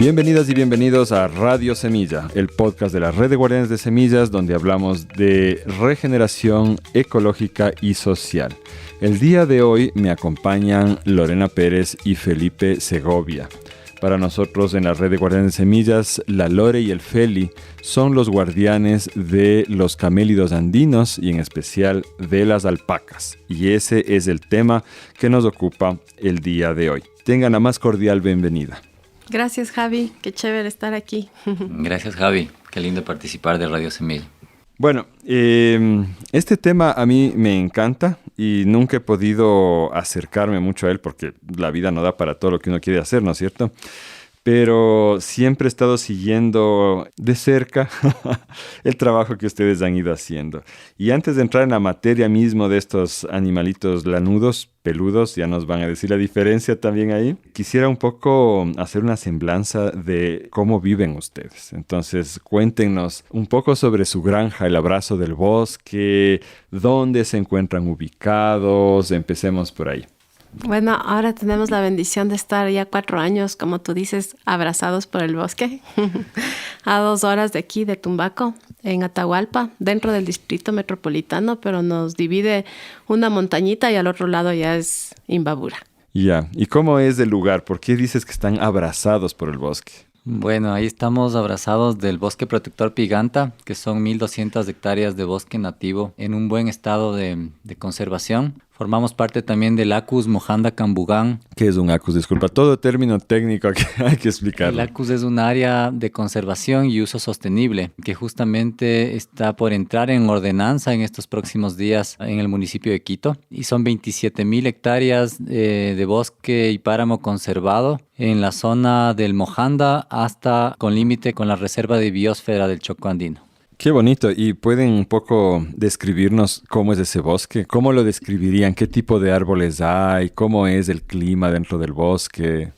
Bienvenidas y bienvenidos a Radio Semilla, el podcast de la Red de Guardianes de Semillas, donde hablamos de regeneración ecológica y social. El día de hoy me acompañan Lorena Pérez y Felipe Segovia. Para nosotros en la Red de Guardianes de Semillas, la Lore y el Feli son los guardianes de los camélidos andinos y en especial de las alpacas. Y ese es el tema que nos ocupa el día de hoy. Tengan la más cordial bienvenida. Gracias, Javi. Qué chévere estar aquí. Gracias, Javi. Qué lindo participar de Radio Semilla. Bueno, este tema a mí me encanta y nunca he podido acercarme mucho a él porque la vida no da para todo lo que uno quiere hacer, ¿no es cierto? Pero siempre he estado siguiendo de cerca el trabajo que ustedes han ido haciendo. Y antes de entrar en la materia mismo de estos animalitos lanudos, peludos, ya nos van a decir la diferencia también ahí, quisiera un poco hacer una semblanza de cómo viven ustedes. Entonces, cuéntenos un poco sobre su granja, el abrazo del bosque, dónde se encuentran ubicados, empecemos por ahí. Bueno, ahora tenemos la bendición de estar ya 4 años, como tú dices, abrazados por el bosque, a 2 horas de aquí, de Tumbaco, en Atahualpa, dentro del distrito metropolitano, pero nos divide una montañita y al otro lado ya es Imbabura. Ya, ¿y cómo es el lugar? ¿Por qué dices que están abrazados por el bosque? Bueno, ahí estamos abrazados del bosque protector Piganta, que son 1,200 hectáreas de bosque nativo en un buen estado de conservación. Formamos parte también del ACUS Mojanda Cambugán. ¿Qué es un ACUS? Disculpa, todo término técnico que hay que explicarlo. El ACUS es un área de conservación y uso sostenible que justamente está por entrar en ordenanza en estos próximos días en el municipio de Quito. Y son 27,000 hectáreas de bosque y páramo conservado en la zona del Mojanda hasta con límite con la Reserva de Biosfera del Chocó Andino. Qué bonito. ¿Y pueden un poco describirnos cómo es ese bosque? ¿Cómo lo describirían? ¿Qué tipo de árboles hay? ¿Cómo es el clima dentro del bosque?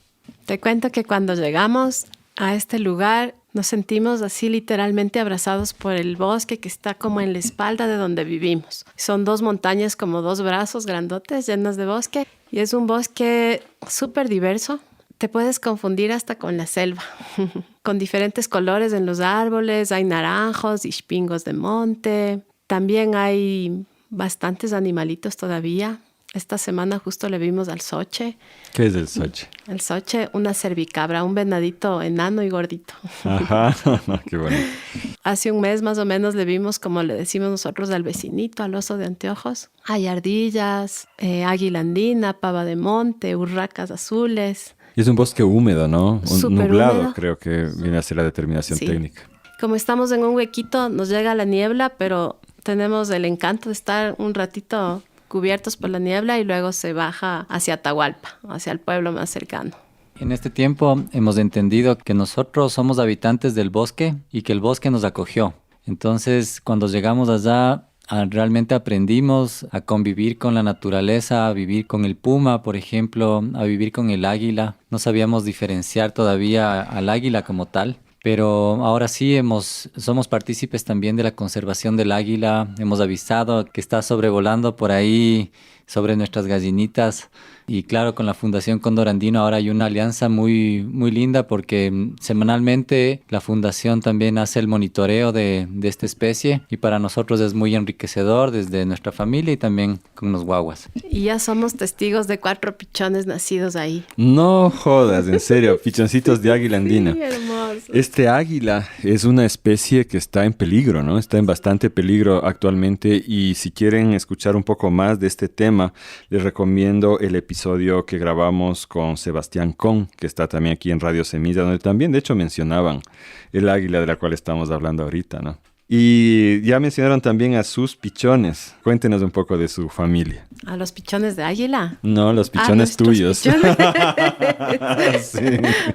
Te cuento que cuando llegamos a este lugar nos sentimos así literalmente abrazados por el bosque que está como en la espalda de donde vivimos. Son 2 montañas como 2 brazos grandotes llenos de bosque y es un bosque súper diverso. Te puedes confundir hasta con la selva, con diferentes colores en los árboles, hay naranjos y espingos de monte, también hay bastantes animalitos todavía. Esta semana justo le vimos al soche. ¿Qué es el soche? El soche, una cervicabra, un venadito enano y gordito. Ajá, qué bonito. Hace un mes más o menos le vimos, como le decimos nosotros, al vecinito, al oso de anteojos. Hay ardillas, águila andina, pava de monte, urracas azules. Y es un bosque húmedo, ¿no? Súper nublado, húmedo. Creo que viene a ser la determinación técnica. Como estamos en un huequito, nos llega la niebla, pero tenemos el encanto de estar un ratito cubiertos por la niebla y luego se baja hacia Atahualpa, hacia el pueblo más cercano. En este tiempo hemos entendido que nosotros somos habitantes del bosque y que el bosque nos acogió. Entonces, cuando llegamos allá, realmente aprendimos a convivir con la naturaleza, a vivir con el puma, por ejemplo, a vivir con el águila. No sabíamos diferenciar todavía al águila como tal, pero ahora sí somos partícipes también de la conservación del águila. Hemos avisado que está sobrevolando por ahí sobre nuestras gallinitas. Y claro, con la Fundación Cóndor Andino ahora hay una alianza muy, muy linda porque semanalmente la Fundación también hace el monitoreo de esta especie y para nosotros es muy enriquecedor desde nuestra familia y también con los guaguas. Y ya somos testigos de 4 pichones nacidos ahí. No jodas, en serio, pichoncitos de águila andina. Sí, hermoso. Este águila es una especie que está en peligro, ¿no? Está en bastante peligro actualmente y si quieren escuchar un poco más de este tema, les recomiendo el episodio que grabamos con Sebastián Con, que está también aquí en Radio Semilla, donde también de hecho mencionaban el águila de la cual estamos hablando ahorita, ¿no? Y ya mencionaron también a sus pichones. Cuéntenos un poco de su familia. ¿A los pichones de águila? No, los pichones tuyos. Pichones. Sí.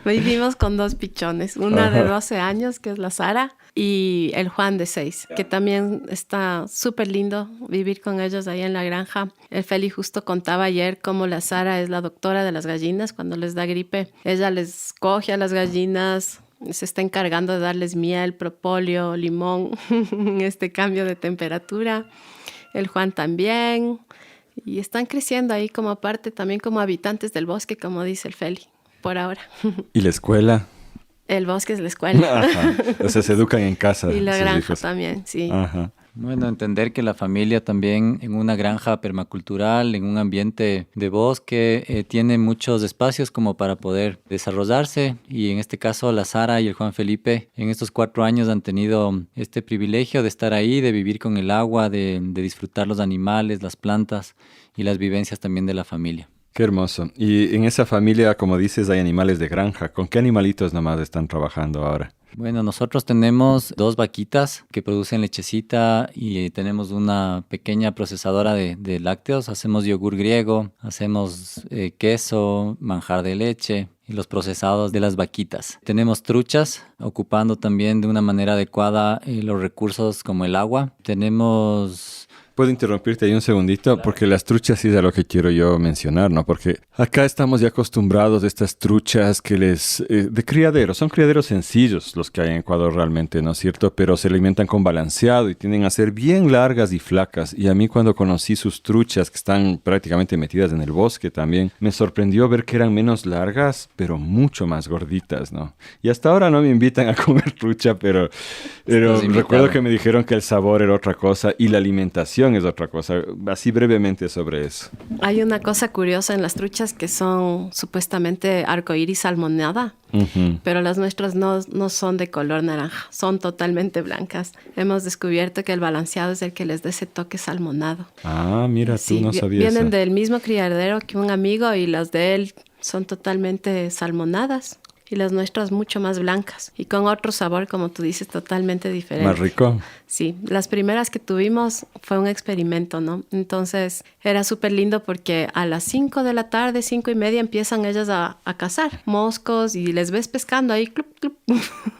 Vivimos con 2 pichones, una de 12 años, que es la Sara, y el Juan de 6, que también está súper lindo vivir con ellos ahí en la granja. El Feli justo contaba ayer cómo la Sara es la doctora de las gallinas cuando les da gripe. Ella les coge a las gallinas, se está encargando de darles miel, propóleo, limón, en este cambio de temperatura. El Juan también. Y están creciendo ahí como parte, también como habitantes del bosque, como dice el Feli, por ahora. ¿Y la escuela? El bosque es la escuela. Ajá. O sea, se educan en casa. Y la sus granja hijos. también, sí. Ajá. Bueno, entender que la familia también en una granja permacultural, en un ambiente de bosque, tiene muchos espacios como para poder desarrollarse y en este caso la Sara y el Juan Felipe en estos 4 años han tenido este privilegio de estar ahí, de vivir con el agua, de disfrutar los animales, las plantas y las vivencias también de la familia. Qué hermoso. Y en esa familia, como dices, hay animales de granja. ¿Con qué animalitos nomás están trabajando ahora? Bueno, nosotros tenemos 2 vaquitas que producen lechecita y tenemos una pequeña procesadora de lácteos. Hacemos yogur griego, hacemos queso, manjar de leche y los procesados de las vaquitas. Tenemos truchas, ocupando también de una manera adecuada los recursos como el agua. Tenemos... ¿Puedo interrumpirte ahí un segundito? Porque las truchas sí es a lo que quiero yo mencionar, ¿no? Porque acá estamos ya acostumbrados a estas truchas que de criaderos. Son criaderos sencillos los que hay en Ecuador realmente, ¿no es cierto? Pero se alimentan con balanceado y tienden a ser bien largas y flacas. Y a mí cuando conocí sus truchas que están prácticamente metidas en el bosque también, me sorprendió ver que eran menos largas, pero mucho más gorditas, ¿no? Y hasta ahora no me invitan a comer trucha, pero recuerdo que me dijeron que el sabor era otra cosa y la alimentación es otra cosa. Así brevemente sobre eso. Hay una cosa curiosa en las truchas que son supuestamente arcoíris salmonada, pero las nuestras no son de color naranja, son totalmente blancas. Hemos descubierto que el balanceado es el que les da ese toque salmonado. Ah, mira, tú Sí, no sabías vienen eso. del mismo criadero que un amigo y las de él son totalmente salmonadas. Y las nuestras mucho más blancas y con otro sabor, como tú dices, totalmente diferente. Más rico. Sí, las primeras que tuvimos fue un experimento, ¿no? Entonces era súper lindo porque a las 5 de la tarde, 5:30, empiezan ellas a cazar moscos y les ves pescando ahí, clup, clup.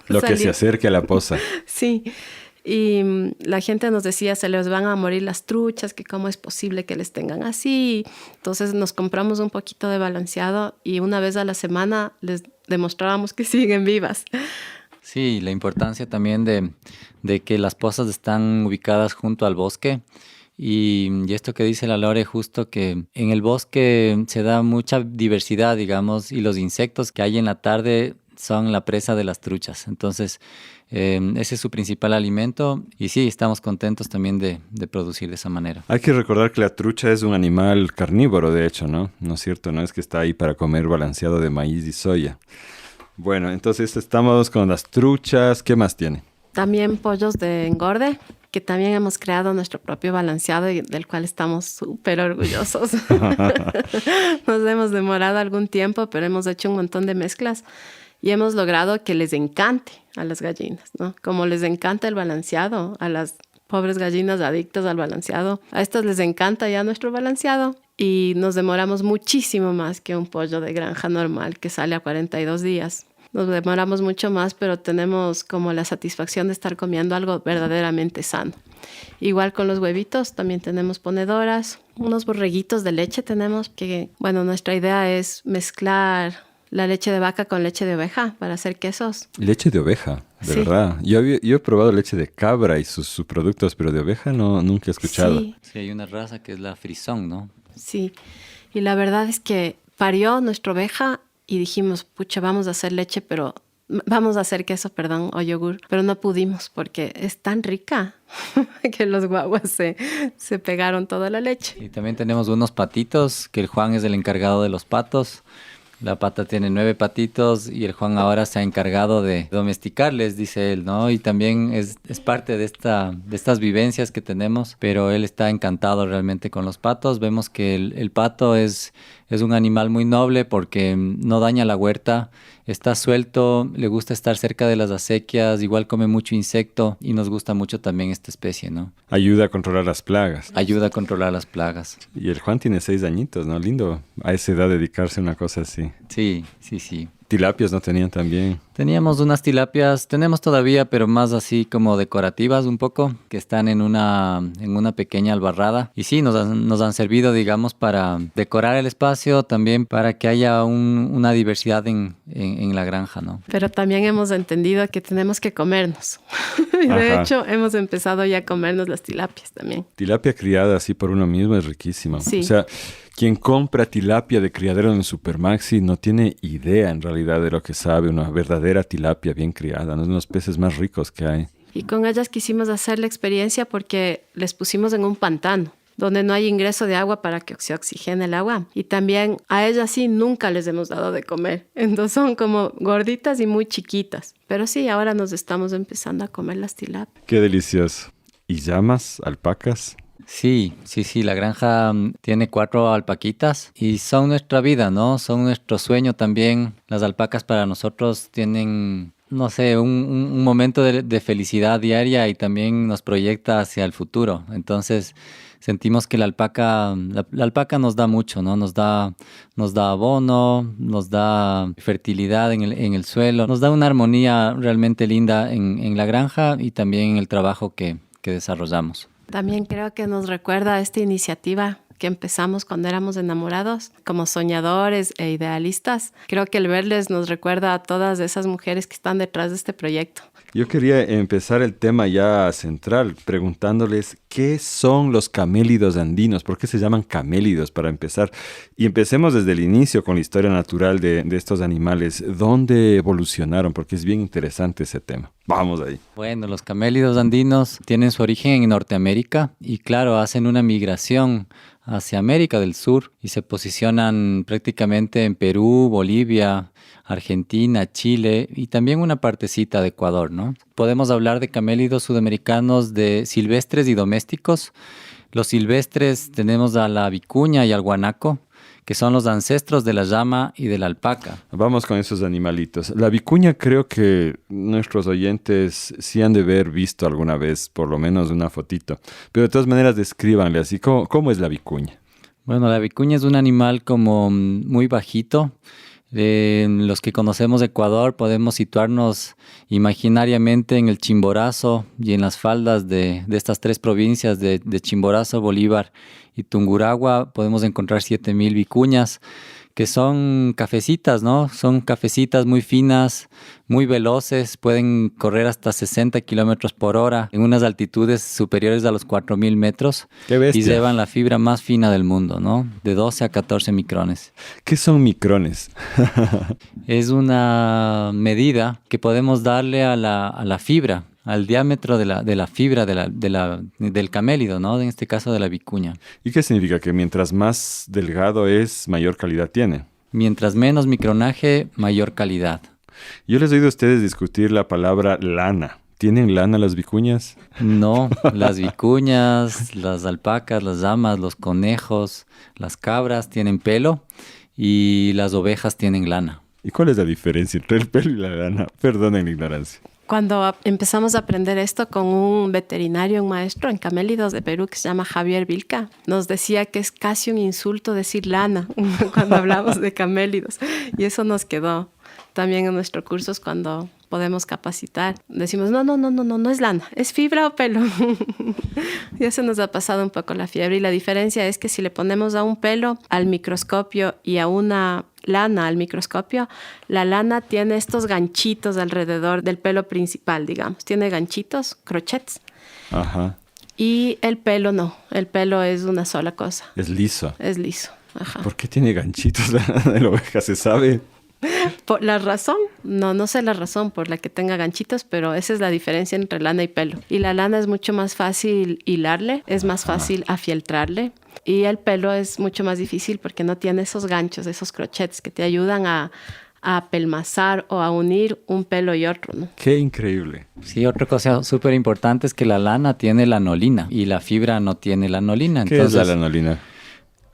Lo que se acerque a la poza. Sí. Y la gente nos decía, se les van a morir las truchas, que cómo es posible que les tengan así. Entonces nos compramos un poquito de balanceado y una vez a la semana les demostrábamos que siguen vivas. Sí, la importancia también de que las pozas están ubicadas junto al bosque. Y esto que dice la Lore, justo que en el bosque se da mucha diversidad, digamos, y los insectos que hay en la tarde son la presa de las truchas. Entonces, ese es su principal alimento y sí, estamos contentos también de producir de esa manera. Hay que recordar que la trucha es un animal carnívoro, de hecho, ¿no? ¿No es cierto? No es que está ahí para comer balanceado de maíz y soya. Bueno, entonces estamos con las truchas. ¿Qué más tiene? También pollos de engorde, que también hemos creado nuestro propio balanceado y del cual estamos súper orgullosos. Nos hemos demorado algún tiempo, pero hemos hecho un montón de mezclas y hemos logrado que les encante a las gallinas, ¿no? Como les encanta el balanceado, a las pobres gallinas adictas al balanceado, a estas les encanta ya nuestro balanceado y nos demoramos muchísimo más que un pollo de granja normal que sale a 42 días. Nos demoramos mucho más, pero tenemos como la satisfacción de estar comiendo algo verdaderamente sano. Igual con los huevitos, también tenemos ponedoras, unos borreguitos de leche tenemos que, bueno, nuestra idea es mezclar la leche de vaca con leche de oveja para hacer quesos. Leche de oveja, de Sí. verdad. Yo he probado leche de cabra y sus productos, pero de oveja no, nunca he escuchado. Sí, Sí, hay una raza que es la frisón, ¿no? sí. Y la verdad es que parió nuestra oveja y dijimos, pucha, vamos a hacer leche, pero vamos a hacer queso, perdón, o yogur, pero no pudimos porque es tan rica que los guaguas se pegaron toda la leche. Y también tenemos unos patitos, que el Juan es el encargado de los patos. La pata tiene 9 patitos y el Juan ahora se ha encargado de domesticarles, dice él, ¿no? Y también es parte de estas vivencias que tenemos, pero él está encantado realmente con los patos. Vemos que el pato es un animal muy noble porque no daña la huerta, está suelto, le gusta estar cerca de las acequias, igual come mucho insecto y nos gusta mucho también esta especie, ¿no? Ayuda a controlar las plagas. Ayuda a controlar las plagas. Y el Juan tiene 6 añitos, ¿no? Lindo a esa edad dedicarse a una cosa así. Sí, sí, sí. Tilapias no tenían también. Teníamos unas tilapias, tenemos todavía, pero más así como decorativas un poco, que están en una pequeña albarrada. Y sí, nos han servido, digamos, para decorar el espacio, también para que haya una diversidad en la granja, ¿no? Pero también hemos entendido que tenemos que comernos. Y de Ajá. hecho, hemos empezado ya a comernos las tilapias también. Tilapia criada así por uno mismo es riquísima. Sí. O sea, quien compra tilapia de criadero en el Supermaxi no tiene idea en realidad de lo que sabe una verdadera verdadera tilapia bien criada, ¿no? Unos peces más ricos que hay. Y con ellas quisimos hacer la experiencia porque les pusimos en un pantano donde no hay ingreso de agua para que se oxigene el agua. Y también a ellas sí nunca les hemos dado de comer. Entonces son como gorditas y muy chiquitas. Pero sí, ahora nos estamos empezando a comer las tilapias. Qué delicioso. ¿Y llamas, alpacas? Sí, la granja tiene 4 alpaquitas y son nuestra vida, ¿no? Son nuestro sueño también. Las alpacas para nosotros tienen, no sé, un momento de felicidad diaria y también nos proyecta hacia el futuro. Entonces, sentimos que la alpaca nos da mucho, ¿no? Nos da abono, nos da fertilidad en el suelo, nos da una armonía realmente linda en la granja y también en el trabajo que desarrollamos. También creo que nos recuerda a esta iniciativa que empezamos cuando éramos enamorados, como soñadores e idealistas. Creo que el verles nos recuerda a todas esas mujeres que están detrás de este proyecto. Yo quería empezar el tema ya central preguntándoles qué son los camélidos andinos, por qué se llaman camélidos para empezar. Y empecemos desde el inicio con la historia natural de estos animales. ¿Dónde evolucionaron? Porque es bien interesante ese tema. Vamos ahí. Bueno, los camélidos andinos tienen su origen en Norteamérica y claro, hacen una migración hacia América del Sur y se posicionan prácticamente en Perú, Bolivia, Argentina, Chile y también una partecita de Ecuador, ¿no? Podemos hablar de camélidos sudamericanos de silvestres y domésticos. Los silvestres tenemos a la vicuña y al guanaco, que son los ancestros de la llama y de la alpaca. Vamos con esos animalitos. La vicuña creo que nuestros oyentes sí han de haber visto alguna vez, por lo menos una fotito. Pero de todas maneras, descríbanle así. ¿Cómo es la vicuña? Bueno, la vicuña es un animal como muy bajito. Los que conocemos Ecuador podemos situarnos imaginariamente en el Chimborazo y en las faldas de estas 3 provincias de Chimborazo, Bolívar y Tungurahua. Podemos encontrar 7,000 vicuñas que son cafecitas, ¿no? Son cafecitas muy finas, muy veloces, pueden correr hasta 60 kilómetros por hora en unas altitudes superiores a los 4,000 metros. ¡Qué bestia! Y llevan la fibra más fina del mundo, ¿no? De 12 a 14 micrones. ¿Qué son micrones? Es una medida que podemos darle a la fibra, al diámetro de la fibra del camélido, ¿no? En este caso de la vicuña. ¿Y qué significa? Que mientras más delgado es, mayor calidad tiene. Mientras menos micronaje, mayor calidad. Yo les he oído a ustedes discutir la palabra lana. ¿Tienen lana las vicuñas? No, las vicuñas, las alpacas, las llamas, los conejos, las cabras tienen pelo y las ovejas tienen lana. ¿Y cuál es la diferencia entre el pelo y la lana? Perdonen la ignorancia. Cuando empezamos a aprender esto con un veterinario, un maestro en camélidos de Perú que se llama Javier Vilca, nos decía que es casi un insulto decir lana cuando hablamos de camélidos. Y eso nos quedó también en nuestros cursos cuando podemos capacitar. Decimos, no es lana, es fibra o pelo. Y eso nos ha pasado un poco la fiebre. Y la diferencia es que si le ponemos a un pelo al microscopio y a una lana al microscopio, la lana tiene estos ganchitos alrededor del pelo principal, digamos. Tiene ganchitos, crochets. Ajá. Y el pelo no. El pelo es una sola cosa. Es liso. Es liso. Ajá. ¿Por qué tiene ganchitos la lana de la oveja? ¿Se sabe? Por la razón, no sé la razón por la que tenga ganchitos, pero esa es la diferencia entre lana y pelo. Y la lana es mucho más fácil hilarle, es más fácil afieltrarle. Y el pelo es mucho más difícil porque no tiene esos ganchos, esos crochets que te ayudan a apelmazar o a unir un pelo y otro, ¿no? ¡Qué increíble! Sí, otra cosa súper importante es que la lana tiene lanolina y la fibra no tiene lanolina. ¿Qué es la lanolina?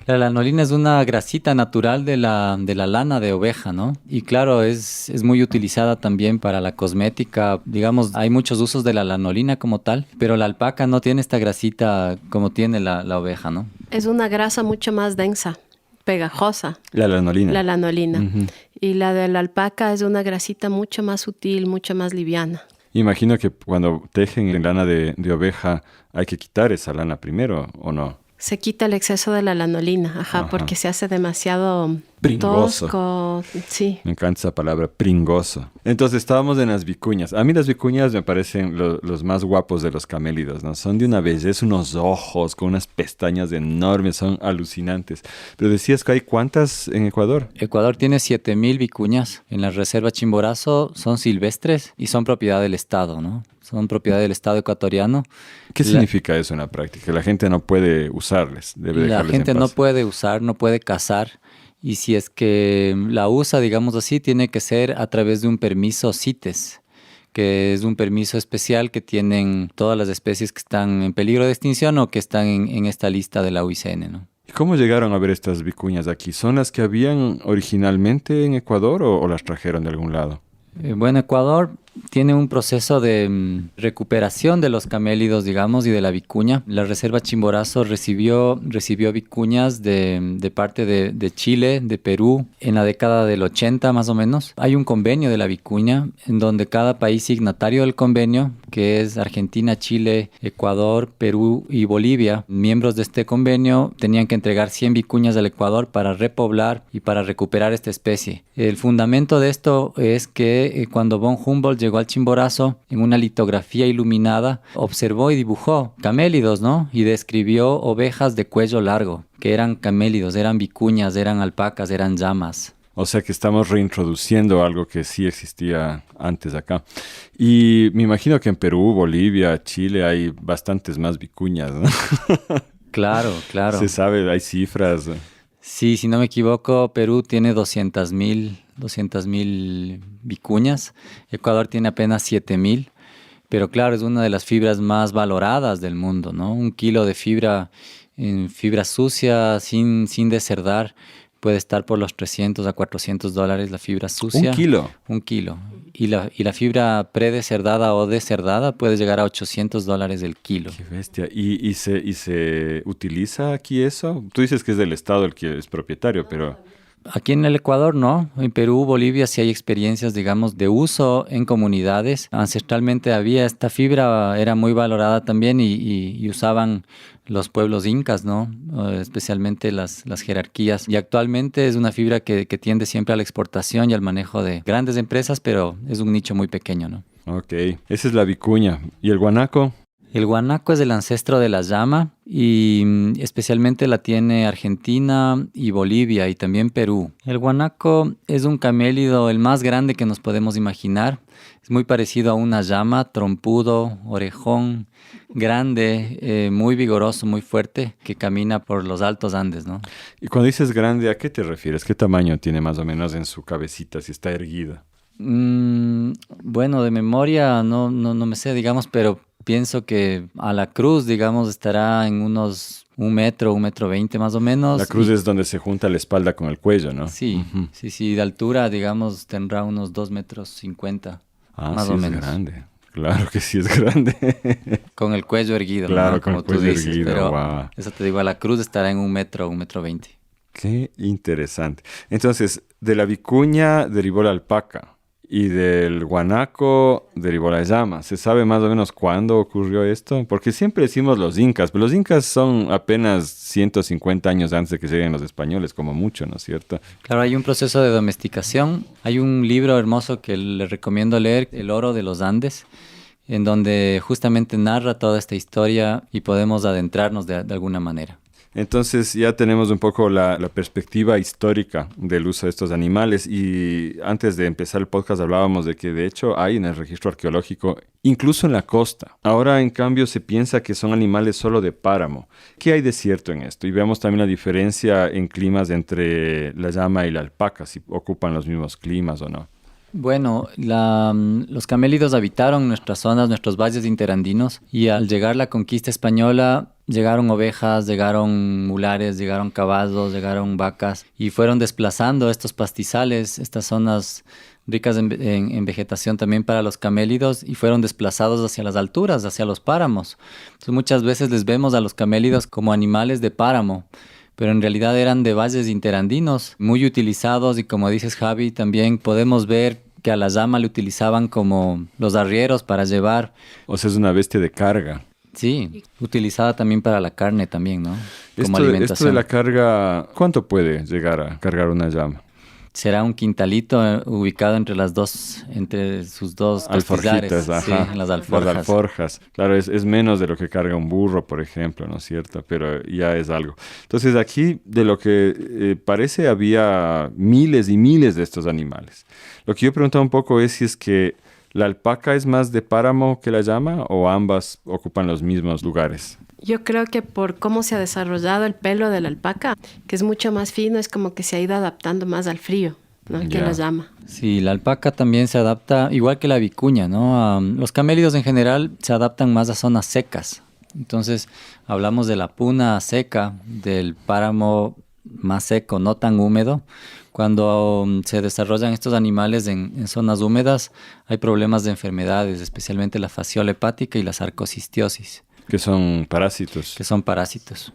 La lanolina es una grasita natural de la lana de oveja, ¿no? Y claro, es muy utilizada también para la cosmética. Digamos, hay muchos usos de la lanolina como tal, pero la alpaca no tiene esta grasita como tiene la oveja, ¿no? Es una grasa mucho más densa, pegajosa. La lanolina. La lanolina. Uh-huh. Y la de la alpaca es una grasita mucho más sutil, mucho más liviana. Imagino que cuando tejen lana de oveja hay que quitar esa lana primero, ¿o no? Se quita el exceso de la lanolina, ajá. Porque se hace demasiado pringoso. Tosco, sí. Me encanta esa palabra, pringoso. Entonces estábamos en las vicuñas. A mí las vicuñas me parecen los más guapos de los camélidos, ¿no? Son de una belleza, unos ojos con unas pestañas enormes, son alucinantes. Pero decías que hay ¿cuántas en Ecuador? Ecuador tiene 7,000 vicuñas. En la reserva Chimborazo son silvestres y son propiedad del Estado, ¿no? Son propiedad del Estado ecuatoriano. ¿Qué significa eso en la práctica? La gente no puede usarles, debe dejarles La gente en no paz. puede usar, no puede cazar. Y si es que la usa, digamos así, tiene que ser a través de un permiso CITES, que es un permiso especial que tienen todas las especies que están en peligro de extinción o que están en esta lista de la UICN, ¿no? ¿Y cómo llegaron a ver estas vicuñas aquí? ¿Son las que habían originalmente en Ecuador o las trajeron de algún lado? Bueno, Ecuador tiene un proceso de recuperación de los camélidos, digamos, y de la vicuña. La Reserva Chimborazo recibió vicuñas de parte de Chile, de Perú, en la década del 80 más o menos. Hay un convenio de la vicuña en donde cada país signatario del convenio, que es Argentina, Chile, Ecuador, Perú y Bolivia, miembros de este convenio tenían que entregar 100 vicuñas al Ecuador para repoblar y para recuperar esta especie. El fundamento de esto es que cuando von Humboldt llegó al Chimborazo, en una litografía iluminada, observó y dibujó camélidos, ¿no? Y describió ovejas de cuello largo, que eran camélidos, eran vicuñas, eran alpacas, eran llamas. O sea que estamos reintroduciendo algo que sí existía antes acá. Y me imagino que en Perú, Bolivia, Chile hay bastantes más vicuñas, ¿no? Claro, claro. Se sabe, hay cifras. Sí, si no me equivoco, Perú tiene 200,000 vicuñas. Ecuador tiene apenas 7,000. Pero claro, es una de las fibras más valoradas del mundo, ¿no? 1 kilo de fibra, en fibra sucia, sin descerdar, puede estar por los $300 a $400 la fibra sucia. 1 kilo. 1 kilo. Y la fibra predeserdada o deserdada puede llegar a $800 el kilo. Qué bestia. ¿Y se utiliza aquí eso? Tú dices que es del Estado el que es propietario, pero... Aquí en el Ecuador no, en Perú, Bolivia sí hay experiencias, digamos, de uso en comunidades. Ancestralmente había esta fibra, era muy valorada también y usaban los pueblos incas, ¿no? Especialmente las jerarquías. Y actualmente es una fibra que tiende siempre a la exportación y al manejo de grandes empresas, pero es un nicho muy pequeño, ¿no? Ok, esa es la vicuña. ¿Y el guanaco? El guanaco es el ancestro de la llama y especialmente la tiene Argentina y Bolivia y también Perú. El guanaco es un camélido el más grande que nos podemos imaginar. Es muy parecido a una llama, trompudo, orejón, grande, muy vigoroso, muy fuerte, que camina por los altos Andes, ¿no? Y cuando dices grande, ¿a qué te refieres? ¿Qué tamaño tiene más o menos en su cabecita, si está erguida? Bueno, de memoria no me sé, digamos, pero pienso que a la cruz, digamos, estará en unos 1 metro, 1,20 m más o menos. La cruz es donde se junta la espalda con el cuello, ¿no? Sí, Uh-huh. sí, de altura, digamos, tendrá unos 2,50 m. Más sí o es menos. Grande. Claro que sí es grande. Con el cuello erguido, claro, ¿no? con Como el cuello tú dices, erguido, pero wow. eso te digo, a la cruz estará en 1 metro, 1,20 m. Qué interesante. Entonces, de la vicuña derivó la alpaca y del guanaco derivó la llama. ¿Se sabe más o menos cuándo ocurrió esto? Porque siempre decimos los incas, pero los incas son apenas 150 años antes de que lleguen los españoles, como mucho, ¿no es cierto? Claro, hay un proceso de domesticación. Hay un libro hermoso que le recomiendo leer, El oro de los Andes, en donde justamente narra toda esta historia y podemos adentrarnos de alguna manera. Entonces ya tenemos un poco la perspectiva histórica del uso de estos animales y antes de empezar el podcast hablábamos de que de hecho hay en el registro arqueológico, incluso en la costa. Ahora en cambio se piensa que son animales solo de páramo. ¿Qué hay de cierto en esto? Y vemos también la diferencia en climas entre la llama y la alpaca, si ocupan los mismos climas o no. Bueno, los camélidos habitaron nuestras zonas, nuestros valles interandinos, y al llegar la conquista española llegaron ovejas, llegaron mulares, llegaron caballos, llegaron vacas y fueron desplazando estos pastizales, estas zonas ricas en vegetación también para los camélidos y fueron desplazados hacia las alturas, hacia los páramos. Entonces muchas veces les vemos a los camélidos como animales de páramo, pero en realidad eran de valles interandinos, muy utilizados y como dices Javi, también podemos ver que a la llama le utilizaban como los arrieros para llevar. O sea, es una bestia de carga. Sí, utilizada también para la carne también, ¿no? como Esto alimentación. de la carga, ¿cuánto puede llegar a cargar una llama? Será un quintalito ubicado entre sus dos costillares, Alforjitas, sí, ajá. en las Las alforjas. alforjas. Claro, es menos de lo que carga un burro, por ejemplo, ¿no es cierto? Pero ya es algo. Entonces aquí, de lo que parece, había miles y miles de estos animales. Lo que yo preguntaba un poco es si es que la alpaca es más de páramo que la llama o ambas ocupan los mismos lugares. Yo creo que por cómo se ha desarrollado el pelo de la alpaca, que es mucho más fino, es como que se ha ido adaptando más al frío, ¿no? Que Ya. la llama. Sí, la alpaca también se adapta, igual que la vicuña, ¿no? Los camélidos en general se adaptan más a zonas secas. Entonces, hablamos de la puna seca, del páramo más seco, no tan húmedo. Cuando se desarrollan estos animales en zonas húmedas, hay problemas de enfermedades, especialmente la fasciola hepática y la sarcocistiosis, Que son parásitos. que son parásitos.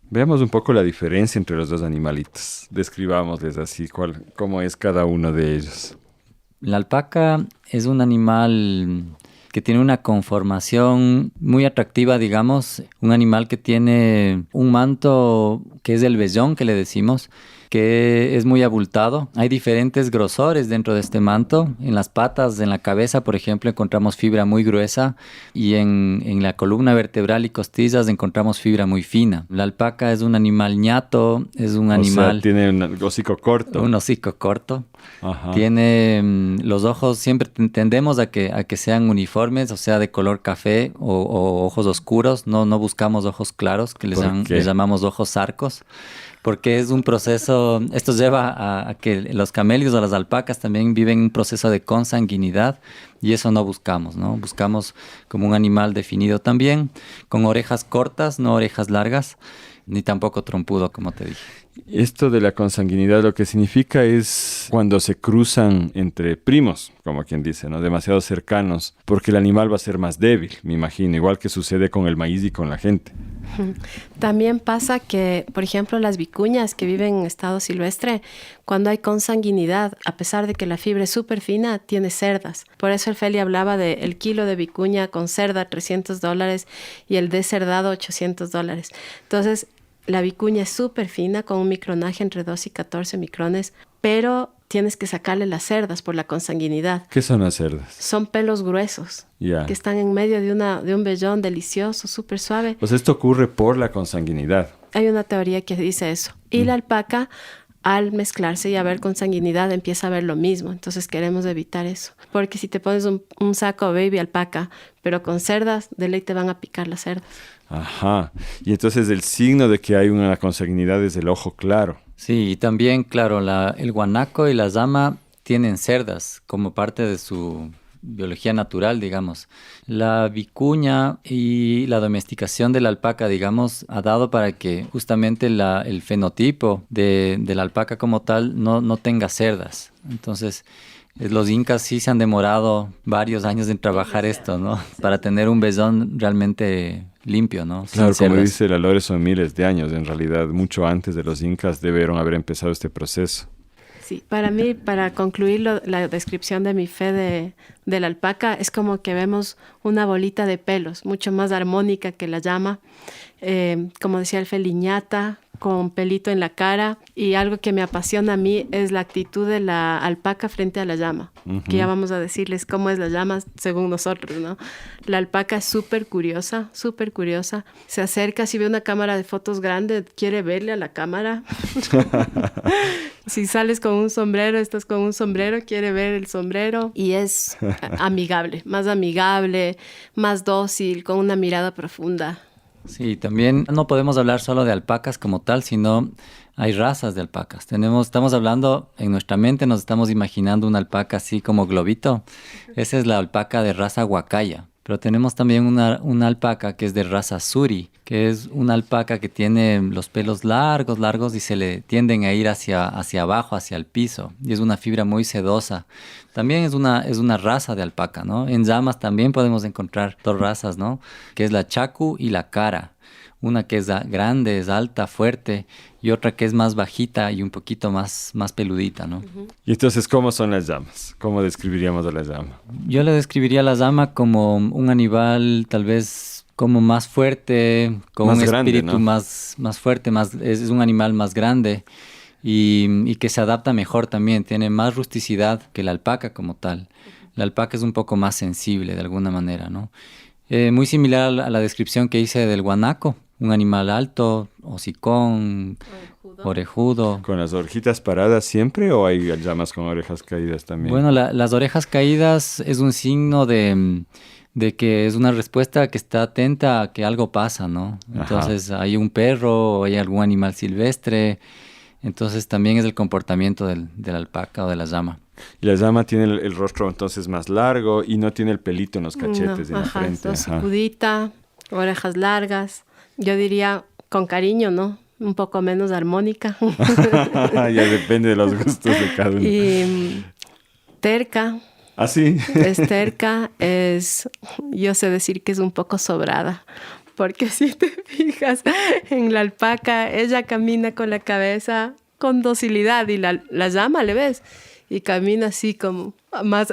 Veamos un poco la diferencia entre los dos animalitos. Describámosles así, cómo es cada uno de ellos. La alpaca es un animal que tiene una conformación muy atractiva, digamos, un animal que tiene un manto que es el vellón, que le decimos, que es muy abultado. Hay diferentes grosores dentro de este manto. En las patas, en la cabeza, por ejemplo, encontramos fibra muy gruesa y en la columna vertebral y costillas encontramos fibra muy fina. La alpaca es un animal ñato, es un animal... O sea, tiene un hocico corto. Un hocico corto. Ajá. Tiene los ojos, siempre tendemos a que sean uniformes, o sea, de color café o ojos oscuros. No buscamos ojos claros, que ¿Por qué? les llamamos ojos zarcos, porque es un proceso, esto lleva a que los camellos o las alpacas también viven un proceso de consanguinidad y eso no buscamos, ¿no? Buscamos como un animal definido también, con orejas cortas, no orejas largas, ni tampoco trompudo, como te dije. Esto de la consanguinidad lo que significa es cuando se cruzan entre primos, como quien dice, ¿no? Demasiado cercanos, porque el animal va a ser más débil, me imagino, igual que sucede con el maíz y con la gente. También pasa que, por ejemplo, las vicuñas que viven en estado silvestre, cuando hay consanguinidad, a pesar de que la fibra es súper fina, tiene cerdas. Por eso el Feli hablaba de el kilo de vicuña con cerda, $300, y el descerdado, $800. Entonces, la vicuña es súper fina, con un micronaje entre 2 y 14 micrones, pero tienes que sacarle las cerdas por la consanguinidad. ¿Qué son las cerdas? Son pelos gruesos Ya. que están en medio de un vellón delicioso, súper suave. Pues esto ocurre por la consanguinidad. Hay una teoría que dice eso. Y la alpaca, al mezclarse y haber consanguinidad, empieza a ver lo mismo. Entonces queremos evitar eso. Porque si te pones un saco baby alpaca, pero con cerdas, de ley te van a picar las cerdas. Ajá. Y entonces el signo de que hay una consanguinidad es el ojo claro. Sí, y también, claro, el guanaco y la llama tienen cerdas como parte de su biología natural, digamos. La vicuña y la domesticación de la alpaca, digamos, ha dado para que justamente el fenotipo de la alpaca como tal no tenga cerdas. Entonces, los incas sí se han demorado varios años en trabajar esto, ¿no? Para tener un vellón realmente limpio, ¿no? Claro, Sin como cerdas. dice la Lore, son miles de años. En realidad, mucho antes de los incas debieron haber empezado este proceso. Sí, para mí, para concluir la descripción de mi fe de la alpaca, es como que vemos una bolita de pelos, mucho más armónica que la llama, como decía el feliñata, con pelito en la cara, y algo que me apasiona a mí es la actitud de la alpaca frente a la llama, que ya vamos a decirles cómo es la llama según nosotros, ¿no? La alpaca es súper curiosa, se acerca, si ve una cámara de fotos grande, quiere verle a la cámara. Si sales con un sombrero, estás con un sombrero, quiere ver el sombrero, y es amigable, más dócil, con una mirada profunda. Sí, también no podemos hablar solo de alpacas como tal, sino hay razas de alpacas. Estamos hablando, en nuestra mente nos estamos imaginando una alpaca así como globito. Esa es la alpaca de raza huacaya. Pero tenemos también una alpaca que es de raza suri, que es una alpaca que tiene los pelos largos y se le tienden a ir hacia abajo, hacia el piso. Y es una fibra muy sedosa. También es una raza de alpaca, ¿no? En llamas también podemos encontrar dos razas, ¿no? Que es la chacu y la cara. Una que es grande, es alta, fuerte, y otra que es más bajita y un poquito más peludita, ¿no? Y entonces, ¿cómo son las llamas? ¿Cómo describiríamos a la llama? Yo le describiría a la llama como un animal tal vez como más fuerte, con Más un grande, espíritu ¿no? más fuerte, es un animal más grande y que se adapta mejor también, tiene más rusticidad que la alpaca como tal. La alpaca es un poco más sensible de alguna manera, ¿no? Muy similar a la descripción que hice del guanaco, un animal alto, hocicón, orejudo. ¿Con las orejitas paradas siempre o hay llamas con orejas caídas también? Bueno, las orejas caídas es un signo de que es una respuesta que está atenta a que algo pasa, ¿no? Ajá. Entonces hay un perro o hay algún animal silvestre, entonces también es el comportamiento de la alpaca o de la llama. Y la llama tiene el rostro entonces más largo y no tiene el pelito en los cachetes y en la Ajá, frente. Ajá. hocicudita, orejas largas. Yo diría con cariño, ¿no? Un poco menos armónica. Ya depende de los gustos de cada uno. Y terca. ¿Ah, sí? Es terca, yo sé decir que es un poco sobrada, porque si te fijas en la alpaca, ella camina con la cabeza con docilidad y la llama, ¿le ves? Y camina así como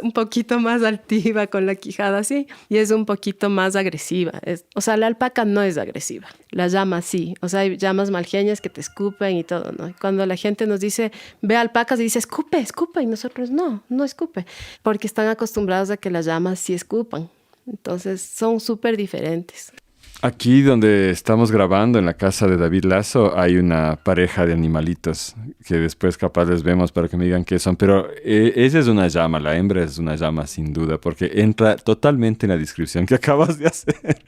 un poquito más altiva con la quijada así y es un poquito más agresiva. O sea, la alpaca no es agresiva, la llama sí. O sea, hay llamas malgeñas que te escupen y todo, ¿no? Y cuando la gente nos dice, ve alpacas y dice, escupe, escupe, y nosotros no escupe, porque están acostumbrados a que las llamas sí escupan. Entonces, son súper diferentes. Aquí donde estamos grabando, en la casa de David Lazo, hay una pareja de animalitos que después capaz les vemos para que me digan qué son. Pero ella es una llama, la hembra es una llama sin duda, porque entra totalmente en la descripción que acabas de hacer.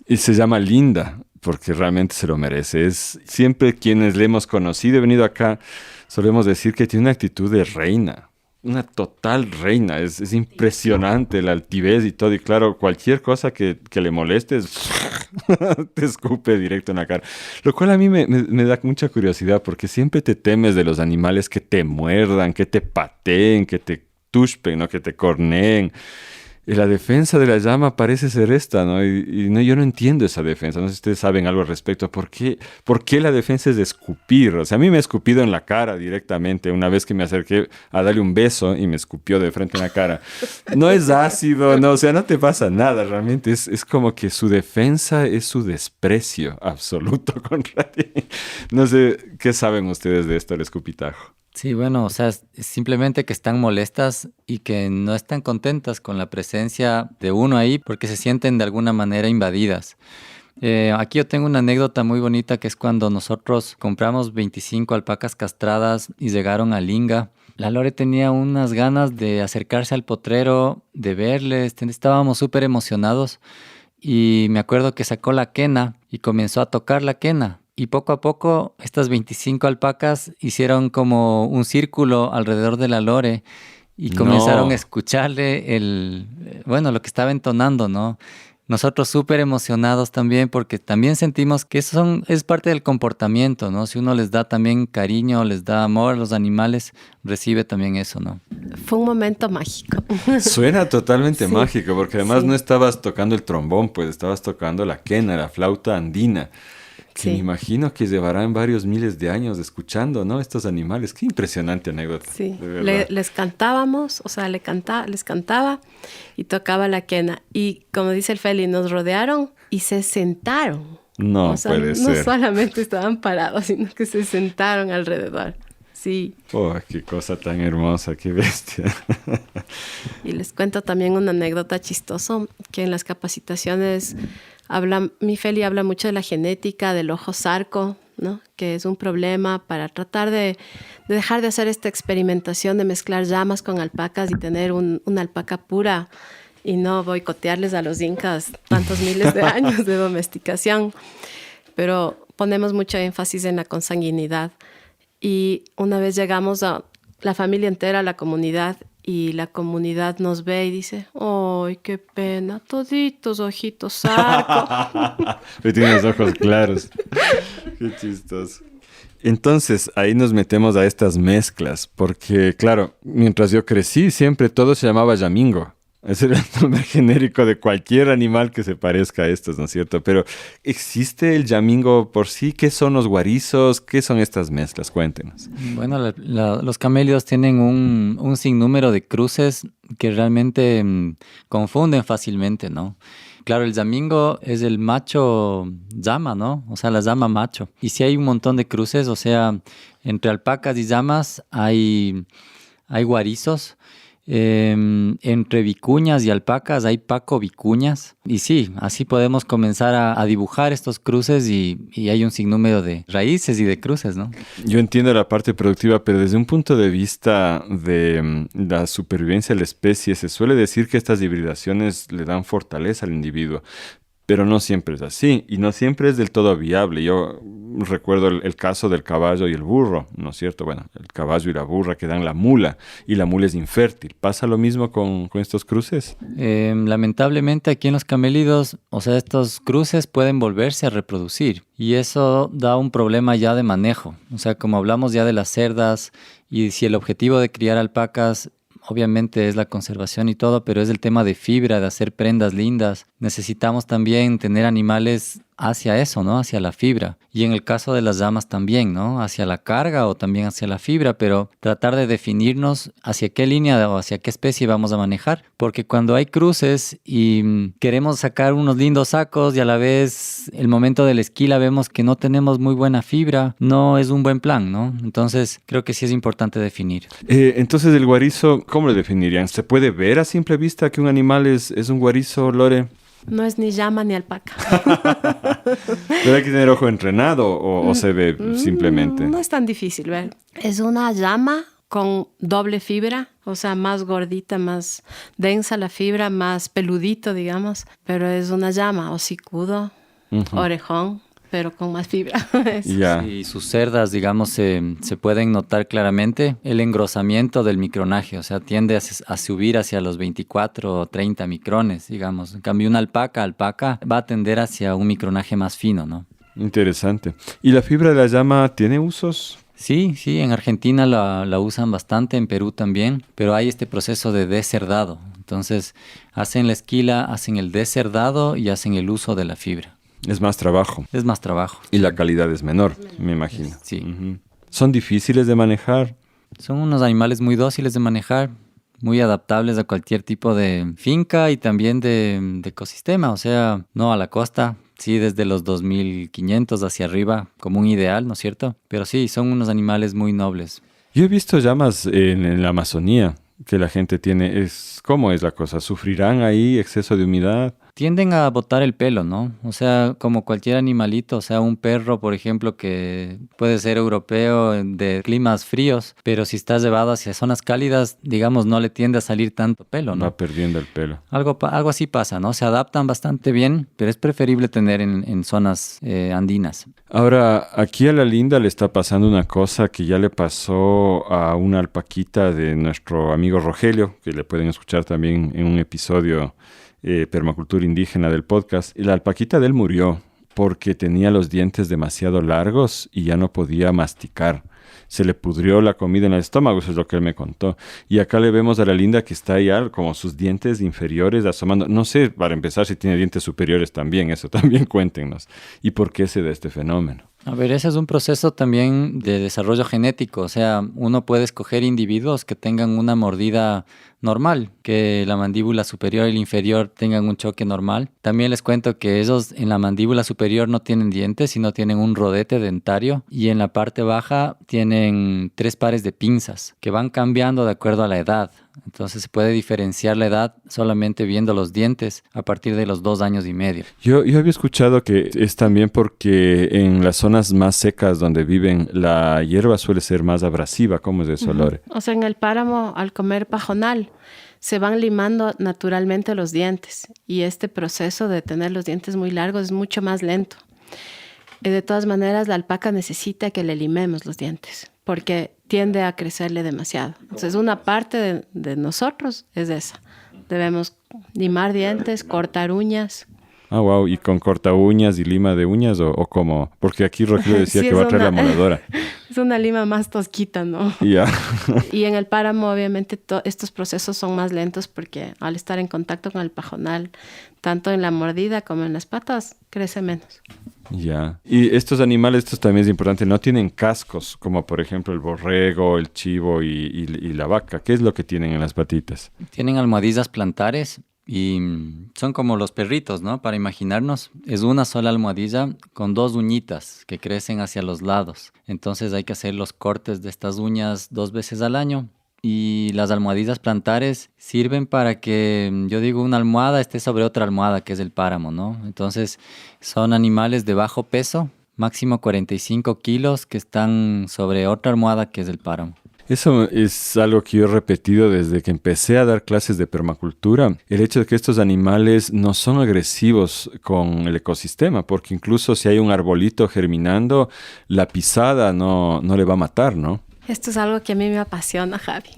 Y se llama Linda, porque realmente se lo merece. Es siempre quienes le hemos conocido, he venido acá, solemos decir que tiene una actitud de reina. Una total reina, es impresionante la altivez y todo, y claro, cualquier cosa que le molestes, te escupe directo en la cara. Lo cual a mí me da mucha curiosidad, porque siempre te temes de los animales que te muerdan, que te pateen, que te tuspen, ¿no? Que te corneen. Y la defensa de la llama parece ser esta, ¿no? Y no, yo no entiendo esa defensa. No sé si ustedes saben algo al respecto. ¿Por qué la defensa es de escupir? O sea, a mí me ha escupido en la cara directamente una vez que me acerqué a darle un beso y me escupió de frente en la cara. No es ácido, no, o sea, no te pasa nada realmente. Es como que su defensa es su desprecio absoluto contra ti. No sé, ¿qué saben ustedes de esto, el escupitajo? Sí, bueno, o sea, es simplemente que están molestas y que no están contentas con la presencia de uno ahí porque se sienten de alguna manera invadidas. Aquí yo tengo una anécdota muy bonita que es cuando nosotros compramos 25 alpacas castradas y llegaron a Linga. La Lore tenía unas ganas de acercarse al potrero, de verles, estábamos súper emocionados y me acuerdo que sacó la quena y comenzó a tocar la quena. Y poco a poco estas 25 alpacas hicieron como un círculo alrededor de la Lore y comenzaron a escucharle lo que estaba entonando, ¿no? Nosotros súper emocionados también porque también sentimos que eso es parte del comportamiento, ¿no? Si uno les da también cariño, les da amor a los animales, recibe también eso, ¿no? Fue un momento mágico. Suena totalmente Sí, mágico porque además sí. no estabas tocando el trombón, pues estabas tocando la quena, la flauta andina. Que me Sí. imagino que llevarán varios miles de años escuchando, ¿no? Estos animales. Qué impresionante anécdota. Sí, De verdad. les cantábamos, o sea, les cantaba y tocaba la quena. Y como dice el Feli, nos rodearon y se sentaron. No O sea, puede no ser. solamente estaban parados, sino que se sentaron alrededor. Sí. Oh, qué cosa tan hermosa, qué bestia. Y les cuento también una anécdota chistosa, que en las capacitaciones mi Feli habla mucho de la genética del ojo zarco, ¿no? Que es un problema para tratar de dejar de hacer esta experimentación de mezclar llamas con alpacas y tener una alpaca pura y no boicotearles a los incas tantos miles de años de domesticación. Pero ponemos mucho énfasis en la consanguinidad. Y una vez llegamos a la familia entera, a la comunidad, y la comunidad nos ve y dice, ¡ay, qué pena! Toditos ojitos zarco. Pero tiene los ojos claros. Qué chistoso. Entonces, ahí nos metemos a estas mezclas, porque, claro, mientras yo crecí, siempre todo se llamaba yamingo. Ese era el nombre genérico de cualquier animal que se parezca a estos, ¿no es cierto? Pero, ¿existe el yamingo por sí? ¿Qué son los guarizos? ¿Qué son estas mezclas? Cuéntenos. Bueno, los camélidos tienen un sinnúmero de cruces que realmente confunden fácilmente, ¿no? Claro, el zamingo es el macho llama, ¿no? O sea, la llama macho. Y sí hay un montón de cruces, o sea, entre alpacas y llamas hay guarizos. Entre vicuñas y alpacas hay paco vicuñas. Y sí, así podemos comenzar a dibujar estos cruces y hay un sinnúmero de raíces y de cruces, ¿no? Yo entiendo la parte productiva, pero desde un punto de vista de la supervivencia de la especie, se suele decir que estas hibridaciones le dan fortaleza al individuo. Pero no siempre es así y no siempre es del todo viable. Yo recuerdo el caso del caballo y el burro, ¿no es cierto? Bueno, el caballo y la burra que dan la mula y la mula es infértil. ¿Pasa lo mismo con estos cruces? Lamentablemente aquí en los camélidos, o sea, estos cruces pueden volverse a reproducir y eso da un problema ya de manejo. O sea, como hablamos ya de las cerdas y si el objetivo de criar alpacas obviamente es la conservación y todo, pero es el tema de fibra, de hacer prendas lindas. Necesitamos también tener animales hacia eso, ¿no? Hacia la fibra. Y en el caso de las llamas también, ¿no? Hacia la carga o también hacia la fibra, pero tratar de definirnos hacia qué línea o hacia qué especie vamos a manejar. Porque cuando hay cruces y queremos sacar unos lindos sacos y a la vez el momento de la esquila vemos que no tenemos muy buena fibra, no es un buen plan, ¿no? Entonces creo que sí es importante definir. Entonces el guarizo, ¿cómo lo definirían? ¿Se puede ver a simple vista que un animal es un guarizo, Lore? No es ni llama ni alpaca. ¿Pero hay que tener ojo entrenado o se ve simplemente? No es tan difícil ver. Es una llama con doble fibra, o sea, más gordita, más densa la fibra, más peludito, digamos. Pero es una llama, hocicudo, orejón, pero con más fibra. Ya. Y sus cerdas, digamos, se pueden notar claramente el engrosamiento del micronaje, o sea, tiende a subir hacia los 24 o 30 micrones, digamos. En cambio, una alpaca va a tender hacia un micronaje más fino, ¿no? Interesante. ¿Y la fibra de la llama tiene usos? Sí, en Argentina la usan bastante, en Perú también, pero hay este proceso de descerdado. Entonces, hacen la esquila, hacen el descerdado y hacen el uso de la fibra. Es más trabajo. Es más trabajo. Y la calidad es menor, me imagino. Sí. ¿Son difíciles de manejar? Son unos animales muy dóciles de manejar, muy adaptables a cualquier tipo de finca y también de ecosistema. O sea, no a la costa, sí desde los 2500 hacia arriba como un ideal, ¿no es cierto? Pero sí, son unos animales muy nobles. Yo he visto llamas en la Amazonía que la gente tiene. ¿Cómo es la cosa? ¿Sufrirán ahí exceso de humedad? Tienden a botar el pelo, ¿no? O sea, como cualquier animalito, o sea, un perro, por ejemplo, que puede ser europeo de climas fríos, pero si está llevado hacia zonas cálidas, digamos, no le tiende a salir tanto pelo, ¿no? Va perdiendo el pelo. Algo así pasa, ¿no? Se adaptan bastante bien, pero es preferible tener en zonas andinas. Ahora, aquí a la Linda le está pasando una cosa que ya le pasó a una alpaquita de nuestro amigo Rogelio, que le pueden escuchar también en un episodio Permacultura Indígena del podcast. Y la alpaquita de él murió porque tenía los dientes demasiado largos y ya no podía masticar. Se le pudrió la comida en el estómago, eso es lo que él me contó. Y acá le vemos a la Linda que está ya como sus dientes inferiores asomando. No sé, para empezar, si tiene dientes superiores también, eso también cuéntenos. ¿Y por qué se da este fenómeno? A ver, ese es un proceso también de desarrollo genético. O sea, uno puede escoger individuos que tengan una mordida normal, que la mandíbula superior y la inferior tengan un choque normal. También les cuento que ellos en la mandíbula superior no tienen dientes, sino tienen un rodete dentario y en la parte baja tienen 3 pares de pinzas que van cambiando de acuerdo a la edad. Entonces se puede diferenciar la edad solamente viendo los dientes a partir de los 2 años y medio. Yo había escuchado que es también porque en las zonas más secas donde viven la hierba suele ser más abrasiva. ¿Cómo es eso, Lore? O sea, en el páramo, al comer pajonal, se van limando naturalmente los dientes y este proceso de tener los dientes muy largos es mucho más lento. Y de todas maneras, la alpaca necesita que le limemos los dientes porque tiende a crecerle demasiado. Entonces, una parte de nosotros es esa. Debemos limar dientes, cortar uñas. Ah, wow. ¿Y con corta uñas y lima de uñas o cómo? Porque aquí Rogelio decía Sí, que va a traer la moladora. Es una lima más tosquita, ¿no? Ya. Y en el páramo, obviamente, estos procesos son más lentos porque al estar en contacto con el pajonal, tanto en la mordida como en las patas, crece menos. Ya. Y estos animales, esto también es importante, no tienen cascos, como por ejemplo el borrego, el chivo y la vaca. ¿Qué es lo que tienen en las patitas? Tienen almohadillas plantares y son como los perritos, ¿no? Para imaginarnos, es una sola almohadilla con 2 uñitas que crecen hacia los lados. Entonces hay que hacer los cortes de estas uñas 2 veces al año. Y las almohadillas plantares sirven para que, yo digo, una almohada esté sobre otra almohada, que es el páramo, ¿no? Entonces son animales de bajo peso, máximo 45 kilos, que están sobre otra almohada, que es el páramo. Eso es algo que yo he repetido desde que empecé a dar clases de permacultura. El hecho de que estos animales no son agresivos con el ecosistema, porque incluso si hay un arbolito germinando, la pisada no le va a matar, ¿no? Esto es algo que a mí me apasiona, Javi.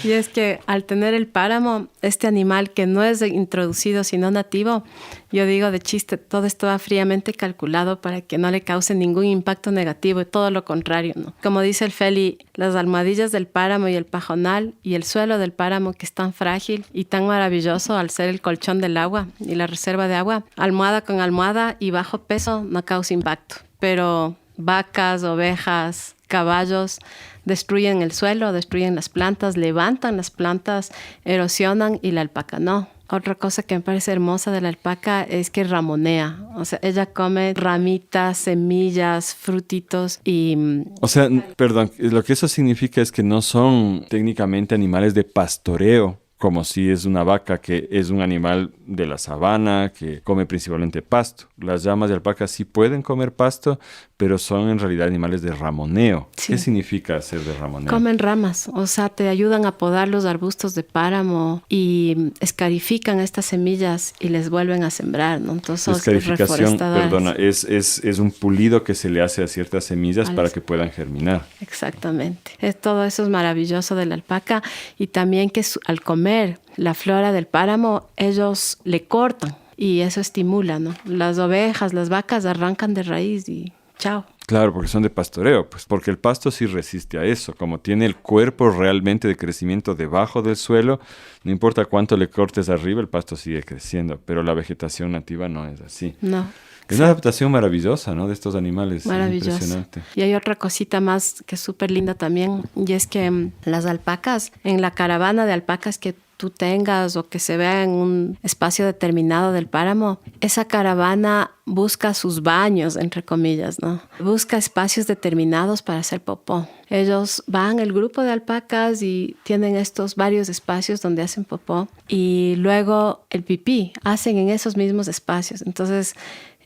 Y es que al tener el páramo, este animal que no es introducido sino nativo, yo digo de chiste, todo esto va fríamente calculado para que no le cause ningún impacto negativo y todo lo contrario, ¿no? Como dice el Feli, las almohadillas del páramo y el pajonal y el suelo del páramo, que es tan frágil y tan maravilloso al ser el colchón del agua y la reserva de agua, almohada con almohada y bajo peso no causa impacto. Pero vacas, ovejas, caballos destruyen el suelo, destruyen las plantas, levantan las plantas, erosionan, y la alpaca no. Otra cosa que me parece hermosa de la alpaca es que ramonea. O sea, ella come ramitas, semillas, frutitos y... O sea, perdón, lo que eso significa es que no son técnicamente animales de pastoreo, como si es una vaca, que es un animal de la sabana, que come principalmente pasto. Las llamas de alpaca sí pueden comer pasto, pero son en realidad animales de ramoneo. Sí. ¿Qué significa ser de ramoneo? Comen ramas, o sea, te ayudan a podar los arbustos de páramo y escarifican estas semillas y les vuelven a sembrar, ¿no? Entonces, la escarificación, perdona, es un pulido que se le hace a ciertas semillas para que puedan germinar. Exactamente. Todo eso es maravilloso de la alpaca, y también que al comer la flora del páramo, ellos le cortan y eso estimula, ¿no? Las ovejas, las vacas arrancan de raíz y chao. Claro, porque son de pastoreo, pues porque el pasto sí resiste a eso. Como tiene el cuerpo realmente de crecimiento debajo del suelo, no importa cuánto le cortes arriba, el pasto sigue creciendo, pero la vegetación nativa no es así. No. Es una adaptación maravillosa, ¿no? De estos animales. Maravillosa. Impresionante. Y hay otra cosita más que es súper linda también, y es que las alpacas, en la caravana de alpacas que tú tengas o que se vea en un espacio determinado del páramo, esa caravana busca sus baños, entre comillas, ¿no? Busca espacios determinados para hacer popó. Ellos van, el grupo de alpacas, y tienen estos varios espacios donde hacen popó, y luego el pipí hacen en esos mismos espacios. Entonces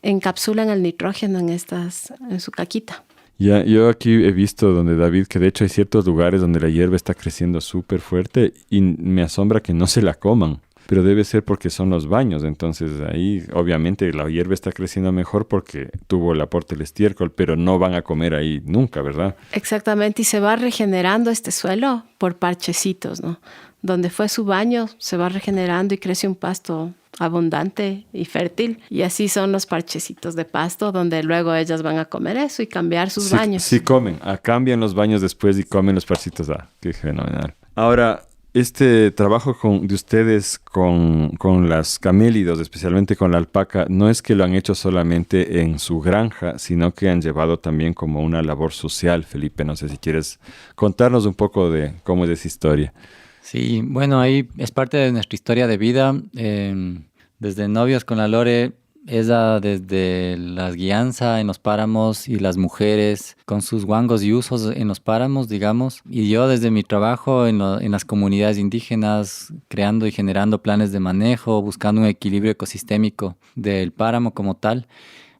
encapsulan el nitrógeno en su caquita. Ya, yo aquí he visto donde David, que de hecho hay ciertos lugares donde la hierba está creciendo súper fuerte y me asombra que no se la coman, pero debe ser porque son los baños. Entonces ahí obviamente la hierba está creciendo mejor porque tuvo el aporte del estiércol, pero no van a comer ahí nunca, ¿verdad? Exactamente, y se va regenerando este suelo por parchecitos, ¿no? Donde fue su baño se va regenerando y crece un pasto abundante y fértil, y así son los parchecitos de pasto donde luego ellas van a comer eso y cambiar sus baños. Sí comen, cambian los baños después y comen los parchitos. Qué fenomenal. Ahora, este trabajo de ustedes con las camélidos, especialmente con la alpaca, no es que lo han hecho solamente en su granja, sino que han llevado también como una labor social. Felipe, no sé si quieres contarnos un poco de cómo es esa historia. Sí, bueno, ahí es parte de nuestra historia de vida. Desde novios con la Lore, ella desde las guianza en los páramos y las mujeres con sus guangos y usos en los páramos, digamos. Y yo desde mi trabajo en las comunidades indígenas, creando y generando planes de manejo, buscando un equilibrio ecosistémico del páramo como tal.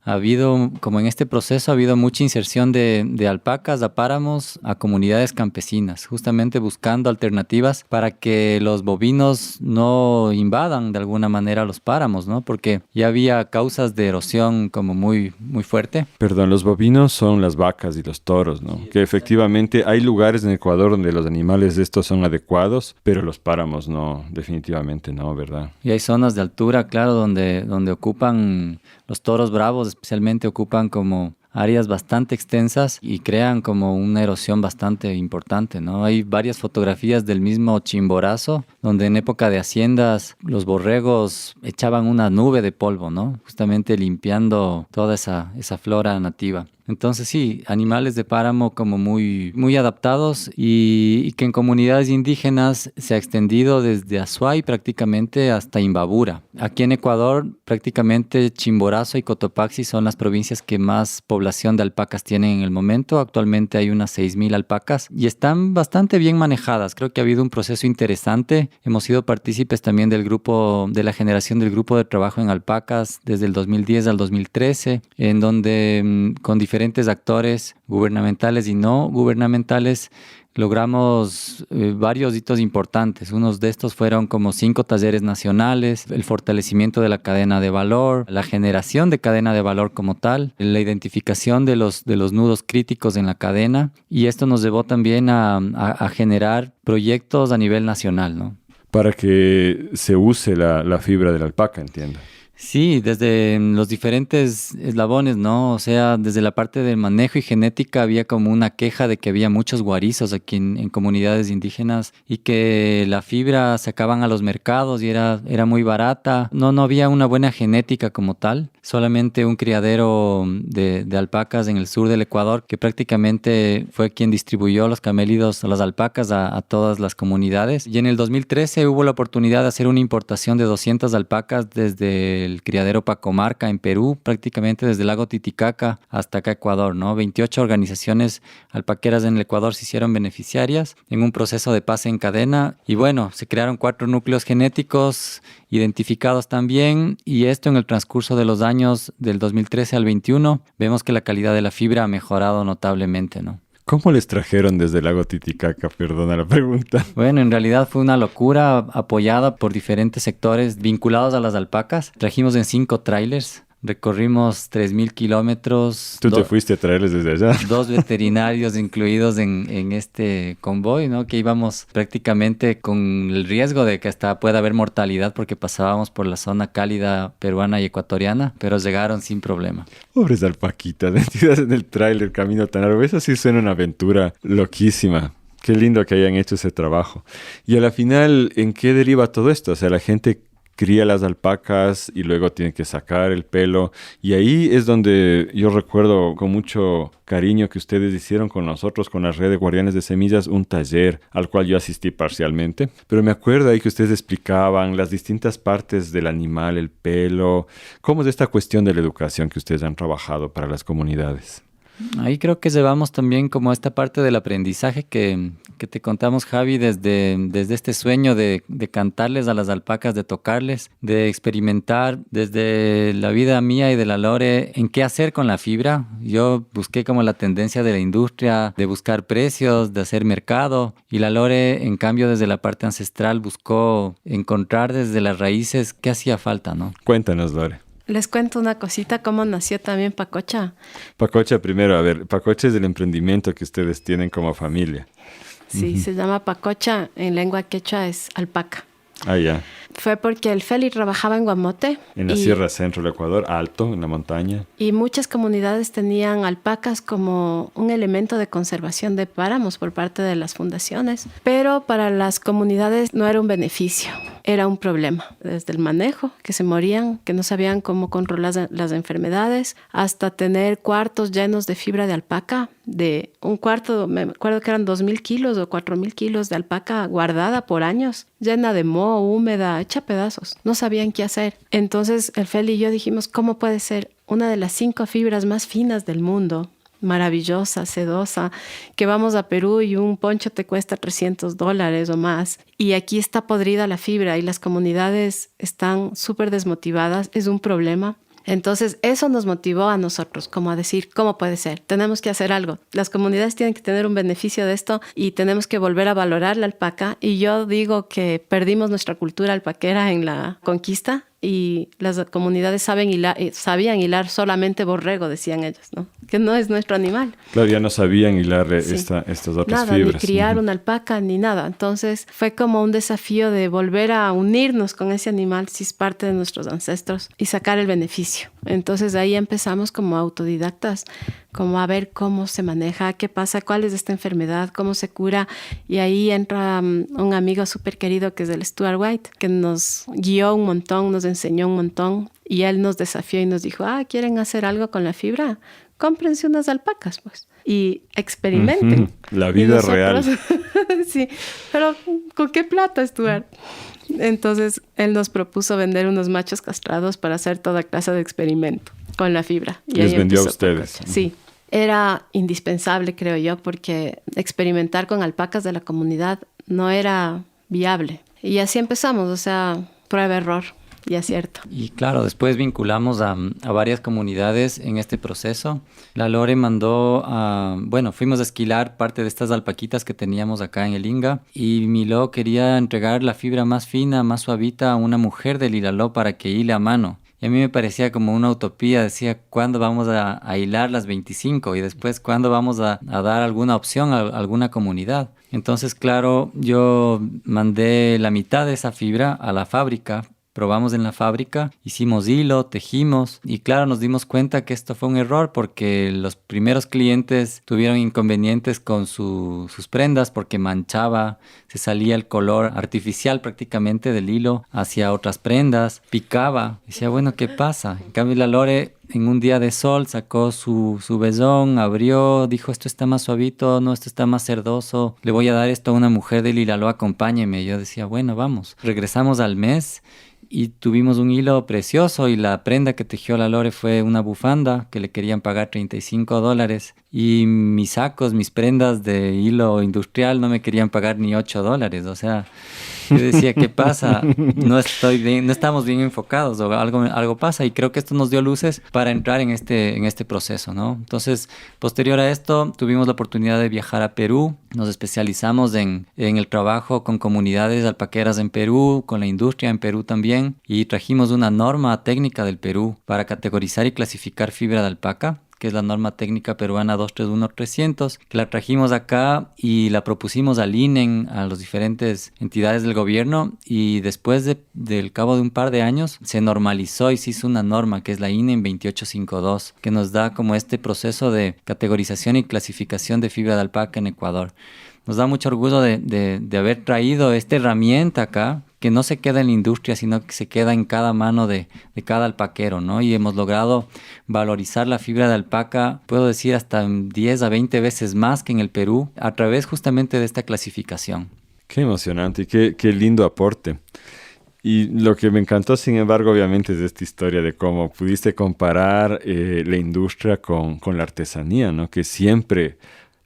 Ha habido, como en este proceso, ha habido mucha inserción de alpacas a páramos, a comunidades campesinas, justamente buscando alternativas para que los bovinos no invadan de alguna manera los páramos, ¿no? Porque ya había causas de erosión como muy, muy fuerte. Perdón, los bovinos son las vacas y los toros, ¿no? Que efectivamente hay lugares en Ecuador donde los animales de estos son adecuados, pero los páramos no, definitivamente no, ¿verdad? Y hay zonas de altura, claro, donde ocupan los toros bravos, especialmente ocupan como áreas bastante extensas y crean como una erosión bastante importante, ¿no? Hay varias fotografías del mismo Chimborazo, donde en época de haciendas los borregos echaban una nube de polvo, ¿no? Justamente limpiando toda esa flora nativa. Entonces sí, animales de páramo como muy, muy adaptados y que en comunidades indígenas se ha extendido desde Azuay prácticamente hasta Imbabura. Aquí en Ecuador prácticamente Chimborazo y Cotopaxi son las provincias que más población de alpacas tienen en el momento. Actualmente hay unas 6,000 alpacas y están bastante bien manejadas. Creo que ha habido un proceso interesante. Hemos sido partícipes también del grupo, de la generación del grupo de trabajo en alpacas desde el 2010 al 2013, en donde con diferentes actores gubernamentales y no gubernamentales logramos varios hitos importantes. Unos de estos fueron como 5 talleres nacionales, el fortalecimiento de la cadena de valor, la generación de cadena de valor como tal, la identificación de los nudos críticos en la cadena, y esto nos llevó también a generar proyectos a nivel nacional, ¿no? Para que se use la fibra de la alpaca, entiendo. Sí, desde los diferentes eslabones, ¿no? O sea, desde la parte del manejo y genética había como una queja de que había muchos guarizos aquí en comunidades indígenas y que la fibra sacaban a los mercados y era muy barata. No había una buena genética como tal, solamente un criadero de alpacas en el sur del Ecuador que prácticamente fue quien distribuyó los camélidos, las alpacas a todas las comunidades. Y en el 2013 hubo la oportunidad de hacer una importación de 200 alpacas desde el criadero Pacomarca en Perú, prácticamente desde el lago Titicaca hasta acá Ecuador, ¿no? 28 organizaciones alpaqueras en el Ecuador se hicieron beneficiarias en un proceso de pase en cadena y bueno, se crearon 4 núcleos genéticos identificados también, y esto en el transcurso de los años del 2013 al 21 vemos que la calidad de la fibra ha mejorado notablemente, ¿no? ¿Cómo les trajeron desde el lago Titicaca? Perdona la pregunta. Bueno, en realidad fue una locura apoyada por diferentes sectores vinculados a las alpacas. Trajimos en 5 trailers. Recorrimos 3,000 kilómetros. ¿Tú te fuiste a traerles desde allá? 2 veterinarios incluidos en este convoy, ¿no? Que íbamos prácticamente con el riesgo de que hasta pueda haber mortalidad porque pasábamos por la zona cálida peruana y ecuatoriana, pero llegaron sin problema. Pobres alpaquitas, metidas en el tráiler, camino tan largo. Eso sí suena una aventura loquísima. Qué lindo que hayan hecho ese trabajo. Y a la final, ¿en qué deriva todo esto? O sea, la gente cría las alpacas y luego tiene que sacar el pelo. Y ahí es donde yo recuerdo con mucho cariño que ustedes hicieron con nosotros, con la red de Guardianes de Semillas, un taller al cual yo asistí parcialmente. Pero me acuerdo ahí que ustedes explicaban las distintas partes del animal, el pelo. ¿Cómo es esta cuestión de la educación que ustedes han trabajado para las comunidades? Ahí creo que llevamos también como esta parte del aprendizaje que te contamos, Javi, desde este sueño de cantarles a las alpacas, de tocarles, de experimentar desde la vida mía y de la Lore en qué hacer con la fibra. Yo busqué como la tendencia de la industria, de buscar precios, de hacer mercado, y la Lore, en cambio, desde la parte ancestral buscó encontrar desde las raíces qué hacía falta, ¿no? Cuéntanos, Lore. Les cuento una cosita, cómo nació también Pacocha. Pacocha primero, a ver, Pacocha es el emprendimiento que ustedes tienen como familia. Sí, se llama Pacocha, en lengua quechua es alpaca. Ah, ya. Fue porque el Feli trabajaba en Guamote. En la Sierra Centro del Ecuador, alto, en la montaña. Y muchas comunidades tenían alpacas como un elemento de conservación de páramos por parte de las fundaciones. Pero para las comunidades no era un beneficio, era un problema. Desde el manejo, que se morían, que no sabían cómo controlar las enfermedades, hasta tener cuartos llenos de fibra de alpaca. De un cuarto, me acuerdo que eran 2,000 kilos o 4,000 kilos de alpaca guardada por años, llena de moho, húmeda, hecha pedazos. No sabían qué hacer. Entonces el Feli y yo dijimos, ¿cómo puede ser una de las 5 fibras más finas del mundo? Maravillosa, sedosa, que vamos a Perú y un poncho te cuesta $300 o más. Y aquí está podrida la fibra y las comunidades están súper desmotivadas. Es un problema. Entonces eso nos motivó a nosotros como a decir, ¿cómo puede ser? Tenemos que hacer algo. Las comunidades tienen que tener un beneficio de esto y tenemos que volver a valorar la alpaca. Y yo digo que perdimos nuestra cultura alpaquera en la conquista y las comunidades sabían hilar solamente borrego, decían ellos, ¿no? Que no es nuestro animal. Claro, ya no sabían hilar estas otras nada, fibras. Ni criar una alpaca, ni nada. Entonces fue como un desafío de volver a unirnos con ese animal, si es parte de nuestros ancestros, y sacar el beneficio. Entonces ahí empezamos como autodidactas, como a ver cómo se maneja, qué pasa, cuál es esta enfermedad, cómo se cura. Y ahí entra un amigo súper querido que es el Stuart White, que nos guió un montón, nos enseñó un montón. Y él nos desafió y nos dijo, ¿quieren hacer algo con la fibra? cómprense unas alpacas, pues, y experimenten. La vida Y real. Sí, pero ¿con qué plata, Stuart? Entonces, él nos propuso vender unos machos castrados para hacer toda clase de experimento con la fibra. Y Les ahí vendió a empezó ustedes. Pacocha. Sí, era indispensable, creo yo, porque experimentar con alpacas de la comunidad no era viable. Y así empezamos, o sea, prueba-error y acierto. Y claro, después vinculamos a varias comunidades en este proceso. La Lore mandó fuimos a esquilar parte de estas alpaquitas que teníamos acá en el Inga y Miló quería entregar la fibra más fina, más suavita a una mujer del Ilaló para que hile a mano. Y a mí me parecía como una utopía, decía, ¿cuándo vamos a hilar las 25? Y después, ¿cuándo vamos a dar alguna opción a alguna comunidad? Entonces, claro, yo mandé la mitad de esa fibra a la fábrica. Probamos en la fábrica, hicimos hilo, tejimos y claro, nos dimos cuenta que esto fue un error porque los primeros clientes tuvieron inconvenientes con sus prendas porque manchaba, se salía el color artificial prácticamente del hilo hacia otras prendas, picaba. Decía, bueno, ¿qué pasa? En cambio la Lore en un día de sol sacó su vellón, abrió, dijo, esto está más suavito, no, esto está más cerdoso, le voy a dar esto a una mujer del Ilaló, acompáñeme. Yo decía, bueno, vamos. Regresamos al mes y tuvimos un hilo precioso y la prenda que tejió la Lore fue una bufanda que le querían pagar $35 y mis sacos, mis prendas de hilo industrial no me querían pagar ni $8. O sea, yo decía, ¿qué pasa? No estamos bien enfocados o algo pasa y creo que esto nos dio luces para entrar en este proceso, ¿no? Entonces, posterior a esto, tuvimos la oportunidad de viajar a Perú, nos especializamos en el trabajo con comunidades alpaqueras en Perú, con la industria en Perú también y trajimos una norma técnica del Perú para categorizar y clasificar fibra de alpaca, que es la norma técnica peruana 231-300, que la trajimos acá y la propusimos al INEN, a las diferentes entidades del gobierno y después del cabo de un par de años se normalizó y se hizo una norma que es la INEN 2852, que nos da como este proceso de categorización y clasificación de fibra de alpaca en Ecuador. Nos da mucho orgullo de haber traído esta herramienta acá, que no se queda en la industria, sino que se queda en cada mano de cada alpaquero, ¿no? Y hemos logrado valorizar la fibra de alpaca, puedo decir, hasta 10 a 20 veces más que en el Perú, a través justamente de esta clasificación. Qué emocionante y qué lindo aporte. Y lo que me encantó, sin embargo, obviamente, es esta historia de cómo pudiste comparar la industria con la artesanía, ¿no? Que siempre,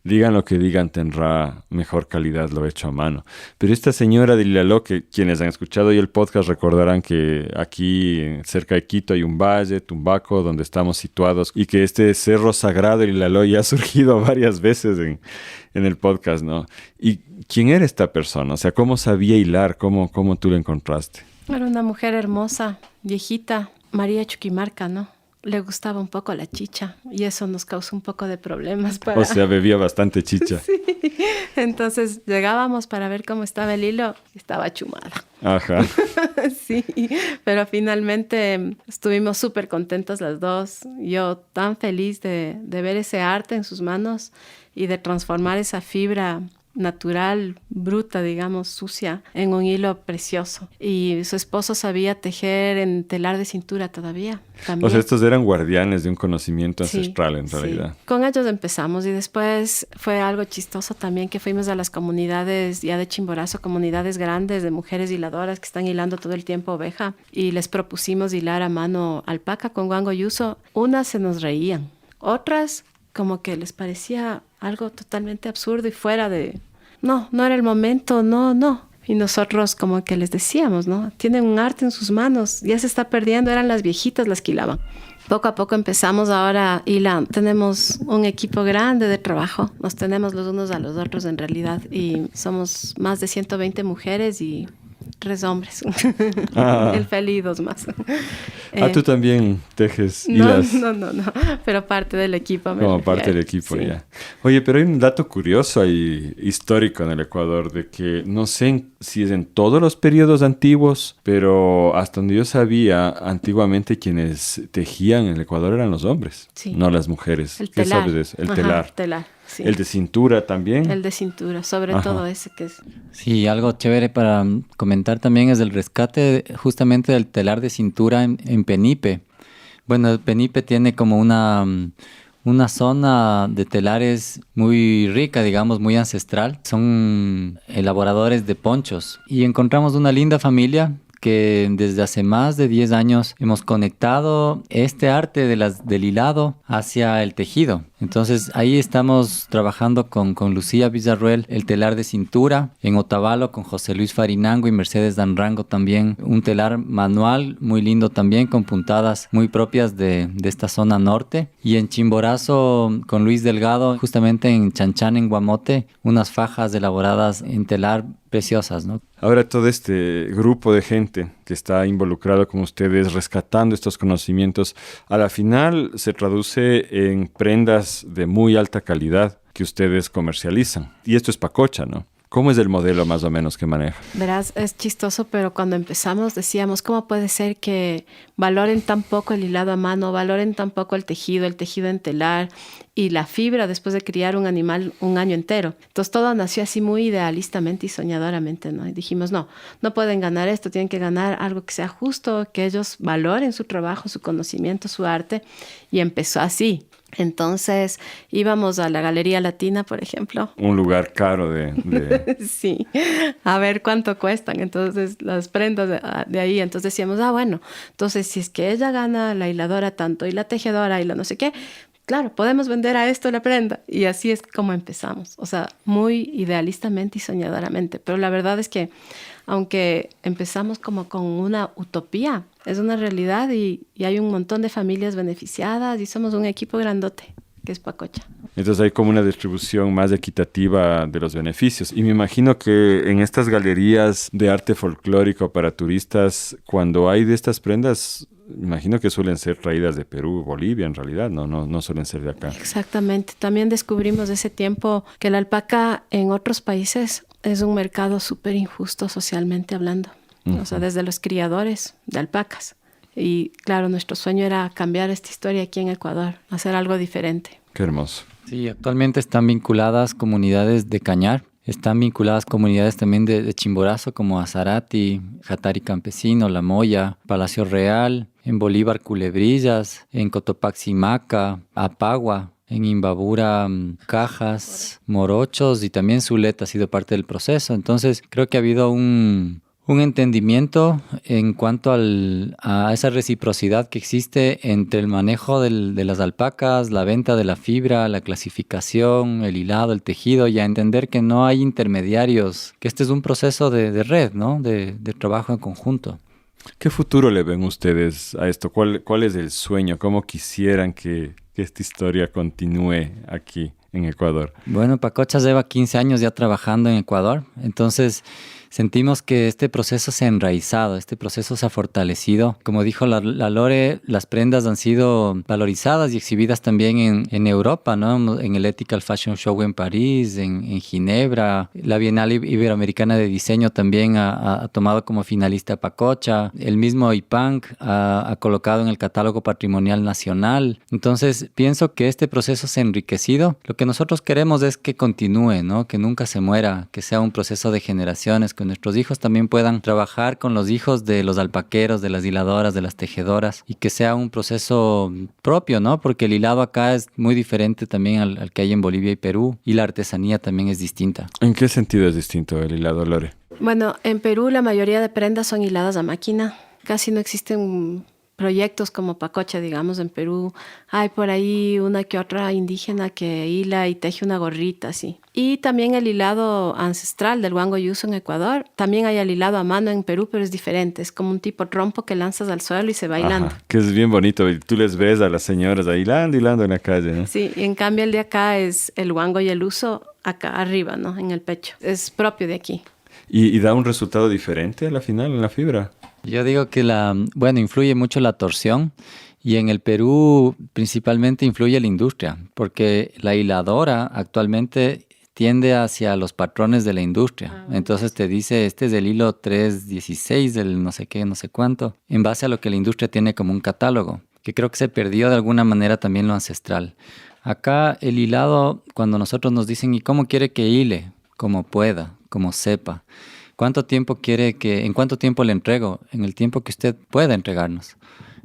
digan lo que digan, tendrá mejor calidad lo hecho a mano. Pero esta señora de Ilaló, que quienes han escuchado hoy el podcast recordarán que aquí cerca de Quito hay un valle, Tumbaco, donde estamos situados, y que este cerro sagrado de Ilaló ya ha surgido varias veces en el podcast, ¿no? ¿Y quién era esta persona? O sea, ¿cómo sabía hilar? ¿Cómo tú la encontraste? Era una mujer hermosa, viejita, María Chuquimarca, ¿no? Le gustaba un poco la chicha y eso nos causó un poco de problemas. O sea, bebía bastante chicha. Sí. Entonces llegábamos para ver cómo estaba el hilo y estaba chumada. Ajá. Sí, pero finalmente estuvimos súper contentas las dos. Yo tan feliz de ver ese arte en sus manos y de transformar esa fibra natural, bruta, digamos, sucia, en un hilo precioso. Y su esposo sabía tejer en telar de cintura todavía. También. O sea, estos eran guardianes de un conocimiento ancestral, en realidad. Sí. Con ellos empezamos y después fue algo chistoso también que fuimos a las comunidades ya de Chimborazo, comunidades grandes de mujeres hiladoras que están hilando todo el tiempo oveja y les propusimos hilar a mano alpaca con guango yuso. Unas se nos reían, otras como que les parecía algo totalmente absurdo y fuera de... No era el momento, no. Y nosotros como que les decíamos, ¿no? Tienen un arte en sus manos, ya se está perdiendo, eran las viejitas las que hilaban. Poco a poco empezamos ahora hilando. Tenemos un equipo grande de trabajo, nos tenemos los unos a los otros en realidad y somos más de 120 mujeres y 3 hombres. El Feli y 2 más. Tú también tejes No, hilas. no, pero parte del equipo. Como parte del equipo, sí. Ya. Oye, pero hay un dato curioso y histórico en el Ecuador de que no sé si es en todos los periodos antiguos, pero hasta donde yo sabía, antiguamente quienes tejían en el Ecuador eran los hombres, sí. No las mujeres. El ¿Qué telar. sabes de eso? El telar. Sí. El de cintura también. El de cintura, sobre todo ese que es... Sí, algo chévere para comentar también es el rescate justamente del telar de cintura en Penipe. Bueno, Penipe tiene como una zona de telares muy rica, digamos, muy ancestral. Son elaboradores de ponchos y encontramos una linda familia que desde hace más de 10 años hemos conectado este arte del hilado hacia el tejido. Entonces ahí estamos trabajando con Lucía Villarruel el telar de cintura, en Otavalo con José Luis Farinango y Mercedes Danrango también, un telar manual muy lindo también con puntadas muy propias de esta zona norte, y en Chimborazo con Luis Delgado justamente en Chanchán en Guamote, unas fajas elaboradas en telar preciosas, ¿no? Ahora todo este grupo de gente que está involucrado con ustedes rescatando estos conocimientos, a la final se traduce en prendas de muy alta calidad que ustedes comercializan. Y esto es Pacocha, ¿no? ¿Cómo es el modelo más o menos que maneja? Verás, es chistoso, pero cuando empezamos decíamos, ¿cómo puede ser que valoren tan poco el hilado a mano, valoren tan poco el tejido en telar y la fibra después de criar un animal un año entero? Entonces todo nació así muy idealistamente y soñadoramente, ¿no? Y dijimos, no pueden ganar esto, tienen que ganar algo que sea justo, que ellos valoren su trabajo, su conocimiento, su arte. Y empezó así. Entonces íbamos a la Galería Latina, por ejemplo. Un lugar caro de... Sí, a ver cuánto cuestan. Entonces las prendas de ahí. Entonces decíamos, bueno, entonces si es que ella gana la hiladora tanto y la tejedora y la no sé qué, claro, podemos vender a esto la prenda. Y así es como empezamos. O sea, muy idealistamente y soñadoramente. Pero la verdad es que aunque empezamos como con una utopía, es una realidad y hay un montón de familias beneficiadas y somos un equipo grandote, que es Pacocha. Entonces hay como una distribución más equitativa de los beneficios. Y me imagino que en estas galerías de arte folclórico para turistas, cuando hay de estas prendas, imagino que suelen ser traídas de Perú, Bolivia en realidad, no suelen ser de acá. Exactamente. También descubrimos de ese tiempo que la alpaca en otros países es un mercado súper injusto socialmente hablando. O sea, desde los criadores de alpacas. Y claro, nuestro sueño era cambiar esta historia aquí en Ecuador, hacer algo diferente. Qué hermoso. Sí, actualmente están vinculadas comunidades de Cañar, están vinculadas comunidades también de Chimborazo como Azarati, Jatari Campesino, La Moya, Palacio Real, en Bolívar Culebrillas, en Cotopaxi-Maca, Apagua, en Imbabura, Cajas, Morochos, y también Zuleta ha sido parte del proceso. Entonces creo que ha habido un entendimiento en cuanto a esa reciprocidad que existe entre el manejo de las alpacas, la venta de la fibra, la clasificación, el hilado, el tejido, y a entender que no hay intermediarios, que este es un proceso de red, ¿no? De trabajo en conjunto. ¿Qué futuro le ven ustedes a esto? ¿Cuál es el sueño? ¿Cómo quisieran que esta historia continúe aquí en Ecuador? Bueno, Pacocha lleva 15 años ya trabajando en Ecuador, entonces sentimos que este proceso se ha enraizado, este proceso se ha fortalecido. Como dijo la Lore, las prendas han sido valorizadas y exhibidas también en Europa, ¿no? En el Ethical Fashion Show en París, en Ginebra. La Bienal Iberoamericana de Diseño también ha tomado como finalista Pacocha. El mismo IPANC ha colocado en el catálogo patrimonial nacional. Entonces, pienso que este proceso se ha enriquecido. Lo que nosotros queremos es que continúe, ¿no? Que nunca se muera, que sea un proceso de generaciones, que nuestros hijos también puedan trabajar con los hijos de los alpaqueros, de las hiladoras, de las tejedoras, y que sea un proceso propio, ¿no? Porque el hilado acá es muy diferente también al que hay en Bolivia y Perú, y la artesanía también es distinta. ¿En qué sentido es distinto el hilado, Lore? Bueno, en Perú la mayoría de prendas son hiladas a máquina. Casi no existen proyectos como Pacocha, digamos, en Perú. Hay por ahí una que otra indígena que hila y teje una gorrita, así. Y también el hilado ancestral del Huango Yuso en Ecuador. También hay el hilado a mano en Perú, pero es diferente. Es como un tipo trompo que lanzas al suelo y se va hilando. Ajá, que es bien bonito. Y tú les ves a las señoras ahí hilando en la calle, ¿no? Sí, y en cambio el de acá es el Huango y el Uso acá arriba, ¿no? En el pecho. Es propio de aquí. ¿Y da un resultado diferente a la final en la fibra? Yo digo que influye mucho la torsión, y en el Perú principalmente influye la industria, porque la hiladora actualmente tiende hacia los patrones de la industria. Entonces te dice, este es el hilo 316 del no sé qué, no sé cuánto, en base a lo que la industria tiene como un catálogo, que creo que se perdió de alguna manera también lo ancestral. Acá el hilado, cuando nosotros nos dicen, ¿y cómo quiere que hile? Como pueda, como sepa. ¿En cuánto tiempo le entrego? En el tiempo que usted pueda entregarnos.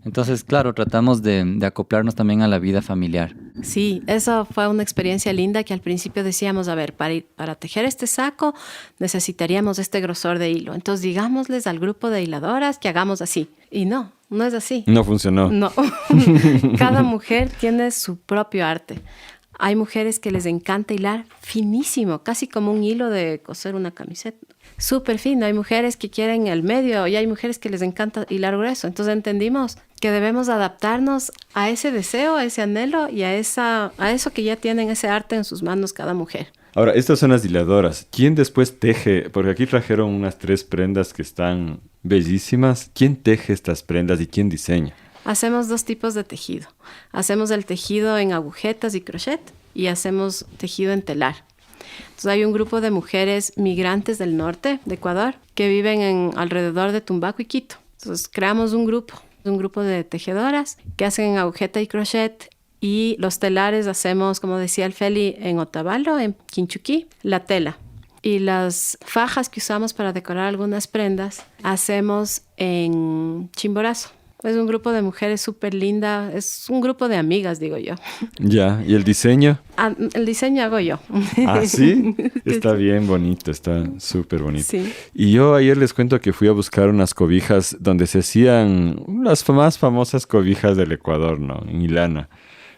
Entonces, claro, tratamos de acoplarnos también a la vida familiar. Sí, eso fue una experiencia linda que al principio decíamos, a ver, para tejer este saco necesitaríamos este grosor de hilo. Entonces digámosles al grupo de hiladoras que hagamos así. Y no es así. No funcionó. No, cada mujer tiene su propio arte. Hay mujeres que les encanta hilar finísimo, casi como un hilo de coser una camiseta. Súper fino. Hay mujeres que quieren el medio y hay mujeres que les encanta hilar grueso. Entonces entendimos que debemos adaptarnos a ese deseo, a ese anhelo y a eso que ya tienen ese arte en sus manos cada mujer. Ahora, estas son las hiladoras. ¿Quién después teje? Porque aquí trajeron unas 3 prendas que están bellísimas. ¿Quién teje estas prendas y quién diseña? Hacemos 2 tipos de tejido. Hacemos el tejido en agujetas y crochet y hacemos tejido en telar. Entonces hay un grupo de mujeres migrantes del norte de Ecuador que viven alrededor de Tumbaco y Quito. Entonces creamos un grupo de tejedoras que hacen en agujeta y crochet, y los telares hacemos, como decía el Feli, en Otavalo, en Quinchuquí, la tela. Y las fajas que usamos para decorar algunas prendas hacemos en Chimborazo. Es un grupo de mujeres súper linda, es un grupo de amigas, digo yo. Ya, ¿y el diseño? El diseño hago yo. ¿Ah, sí? Está bien bonito, está súper bonito. Sí. Y yo ayer les cuento que fui a buscar unas cobijas donde se hacían las más famosas cobijas del Ecuador, ¿no? En Ilana.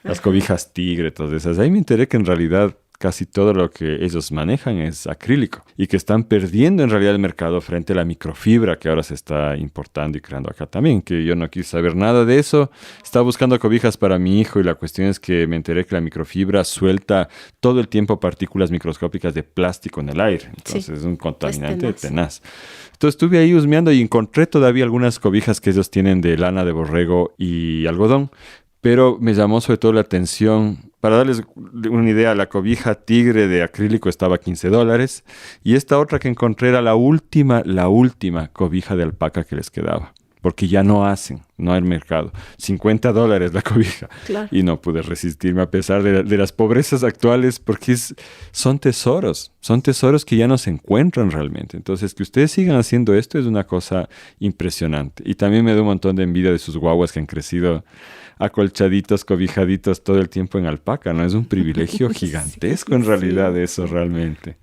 Las cobijas tigre, todas esas. Ahí me enteré que en realidad casi todo lo que ellos manejan es acrílico y que están perdiendo en realidad el mercado frente a la microfibra que ahora se está importando y creando acá también, que yo no quise saber nada de eso. Estaba buscando cobijas para mi hijo y la cuestión es que me enteré que la microfibra suelta todo el tiempo partículas microscópicas de plástico en el aire. Entonces sí, es un contaminante tenaz. Entonces estuve ahí husmeando y encontré todavía algunas cobijas que ellos tienen de lana de borrego y algodón. Pero me llamó sobre todo la atención, para darles una idea, la cobija tigre de acrílico estaba a $15 y esta otra que encontré era la última cobija de alpaca que les quedaba, porque ya no hay mercado. $50 la cobija. Claro. Y no pude resistirme a pesar de las pobrezas actuales, porque son tesoros que ya no se encuentran realmente. Entonces, que ustedes sigan haciendo esto es una cosa impresionante. Y también me da un montón de envidia de sus guaguas que han crecido acolchaditos, cobijaditos todo el tiempo en alpaca, ¿no? Es un privilegio gigantesco en realidad eso realmente.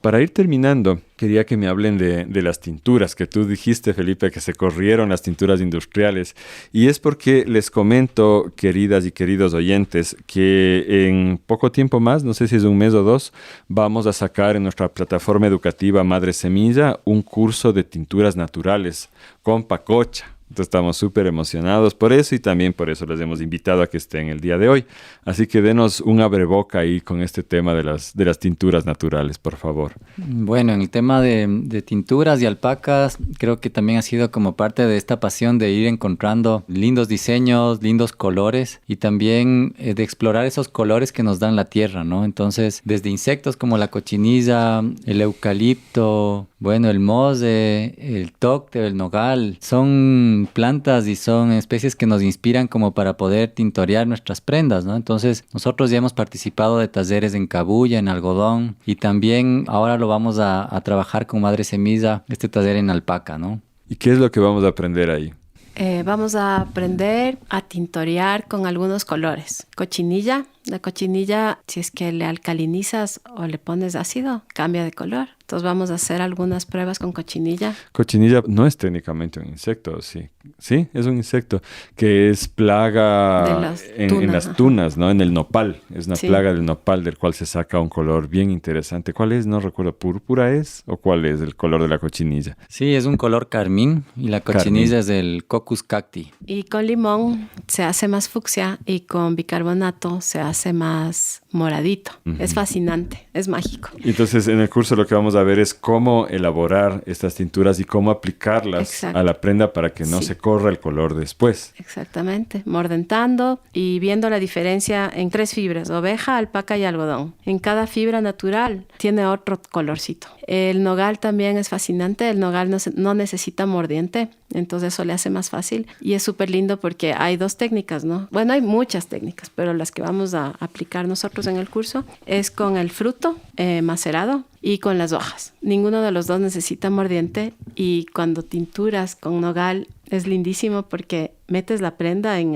Para ir terminando, quería que me hablen de las tinturas, que tú dijiste, Felipe, que se corrieron las tinturas industriales. Y es porque les comento, queridas y queridos oyentes, que en poco tiempo más, no sé si es 1 mes o 2, vamos a sacar en nuestra plataforma educativa Madre Semilla un curso de tinturas naturales con Pacocha. Entonces estamos súper emocionados por eso y también por eso les hemos invitado a que estén el día de hoy. Así que denos un abreboca ahí con este tema de las tinturas naturales, por favor. Bueno, en el tema de tinturas y alpacas, creo que también ha sido como parte de esta pasión de ir encontrando lindos diseños, lindos colores y también de explorar esos colores que nos dan la tierra, ¿no? Entonces, desde insectos como la cochinilla, el eucalipto, bueno, el moze, el tocte, el nogal, son plantas y son especies que nos inspiran como para poder tintorear nuestras prendas, ¿no? Entonces, nosotros ya hemos participado de talleres en cabuya, en algodón, y también ahora lo vamos a trabajar con Madre Semilla, este taller en alpaca, ¿no? ¿Y qué es lo que vamos a aprender ahí? Vamos a aprender a tintorear con algunos colores. Cochinilla. La cochinilla, si es que le alcalinizas o le pones ácido, cambia de color. Entonces vamos a hacer algunas pruebas con cochinilla. Cochinilla no es técnicamente un insecto, ¿sí? Sí, es un insecto que es plaga en las tunas, ¿no? En el nopal. Es una plaga del nopal del cual se saca un color bien interesante. ¿Cuál es? No recuerdo. ¿Púrpura es? ¿O cuál es el color de la cochinilla? Sí, es un color carmín y la cochinilla es del Cocos cacti. Y con limón se hace más fucsia y con bicarbonato se hace más moradito. Uh-huh. Es fascinante, es mágico. Entonces, en el curso lo que vamos a ver es cómo elaborar estas tinturas y cómo aplicarlas a la prenda para que no se corra el color después. Exactamente, mordentando y viendo la diferencia en 3 fibras, oveja, alpaca y algodón. En cada fibra natural tiene otro colorcito. El nogal también es fascinante, el nogal no necesita mordiente, entonces eso le hace más fácil y es súper lindo porque hay 2 técnicas, ¿no? Bueno, hay muchas técnicas, pero las que vamos a aplicar nosotros en el curso es con el fruto macerado y con las hojas. Ninguno de los 2 necesita mordiente y cuando tinturas con nogal es lindísimo porque metes la prenda en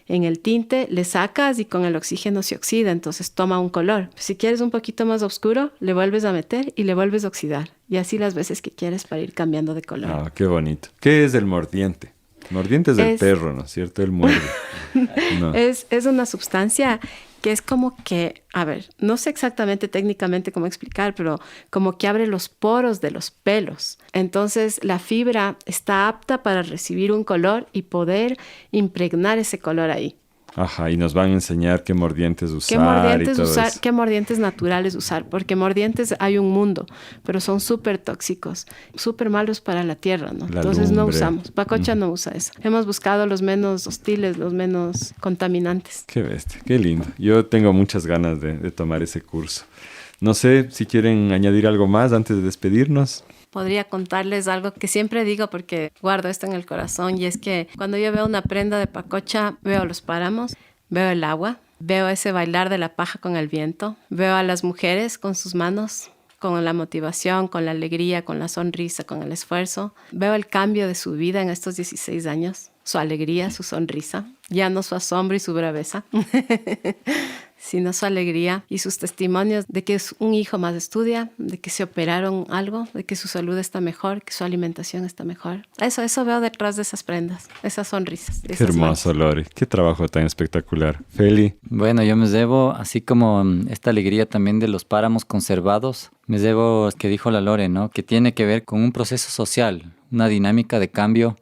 el tinte, le sacas y con el oxígeno se oxida, entonces toma un color. Si quieres un poquito más oscuro, le vuelves a meter y le vuelves a oxidar. Y así las veces que quieres para ir cambiando de color. Ah, qué bonito. ¿Qué es el mordiente? Mordiente es del perro, ¿no es cierto? El muerde. No. Es una sustancia que es como que, a ver, no sé exactamente técnicamente cómo explicar, pero como que abre los poros de los pelos. Entonces la fibra está apta para recibir un color y poder impregnar ese color ahí. Ajá, y nos van a enseñar qué mordientes usar y todo eso. Qué mordientes naturales usar, porque mordientes hay un mundo, pero son súper tóxicos, súper malos para la tierra, ¿no? Entonces no usamos. Pacocha no usa eso. Hemos buscado los menos hostiles, los menos contaminantes. Qué bestia, qué lindo. Yo tengo muchas ganas de tomar ese curso. No sé si quieren añadir algo más antes de despedirnos. Podría contarles algo que siempre digo porque guardo esto en el corazón, y es que cuando yo veo una prenda de pacocha, veo los páramos, veo el agua, veo ese bailar de la paja con el viento, veo a las mujeres con sus manos, con la motivación, con la alegría, con la sonrisa, con el esfuerzo. Veo el cambio de su vida en estos 16 años, su alegría, su sonrisa, ya no su asombro y su braveza, sino su alegría y sus testimonios de que un hijo más estudia, de que se operaron algo, de que su salud está mejor, que su alimentación está mejor. Eso veo detrás de esas prendas, esas sonrisas. Qué hermoso, Lore. Qué trabajo tan espectacular. Feli. Bueno, yo me llevo, así como esta alegría también de los páramos conservados, me llevo, que dijo la Lore, ¿no? Que tiene que ver con un proceso social, una dinámica de cambio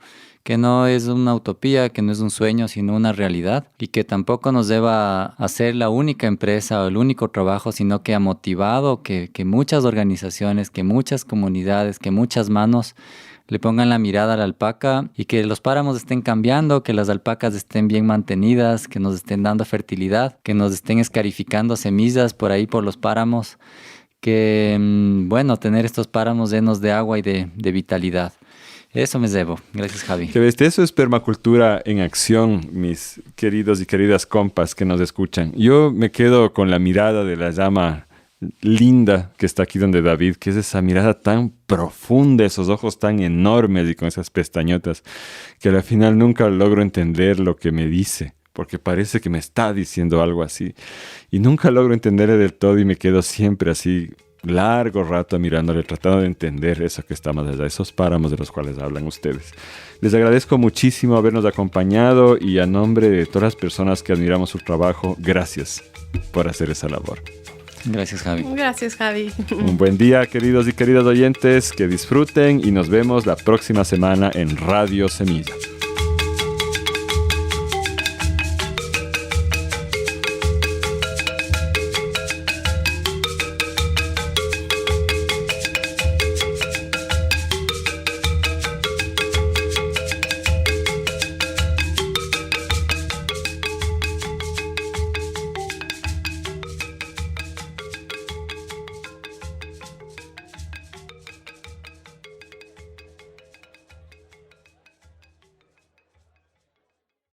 que no es una utopía, que no es un sueño, sino una realidad, y que tampoco nos deba hacer la única empresa o el único trabajo, sino que ha motivado que muchas organizaciones, que muchas comunidades, que muchas manos le pongan la mirada a la alpaca y que los páramos estén cambiando, que las alpacas estén bien mantenidas, que nos estén dando fertilidad, que nos estén escarificando semillas por ahí por los páramos, que, bueno, tener estos páramos llenos de agua y de vitalidad. Eso me llevo. Gracias, Javi. Que ves, eso es permacultura en acción, mis queridos y queridas compas que nos escuchan. Yo me quedo con la mirada de la llama linda que está aquí donde David, que es esa mirada tan profunda, esos ojos tan enormes y con esas pestañotas, que al final nunca logro entender lo que me dice, porque parece que me está diciendo algo así. Y nunca logro entenderle del todo y me quedo siempre así, largo rato mirándole, tratando de entender eso que está más allá, esos páramos de los cuales hablan ustedes. Les agradezco muchísimo habernos acompañado y a nombre de todas las personas que admiramos su trabajo, gracias por hacer esa labor. Gracias, Javi. Gracias, Javi. Un buen día, queridos y queridas oyentes, que disfruten y nos vemos la próxima semana en Radio Semilla.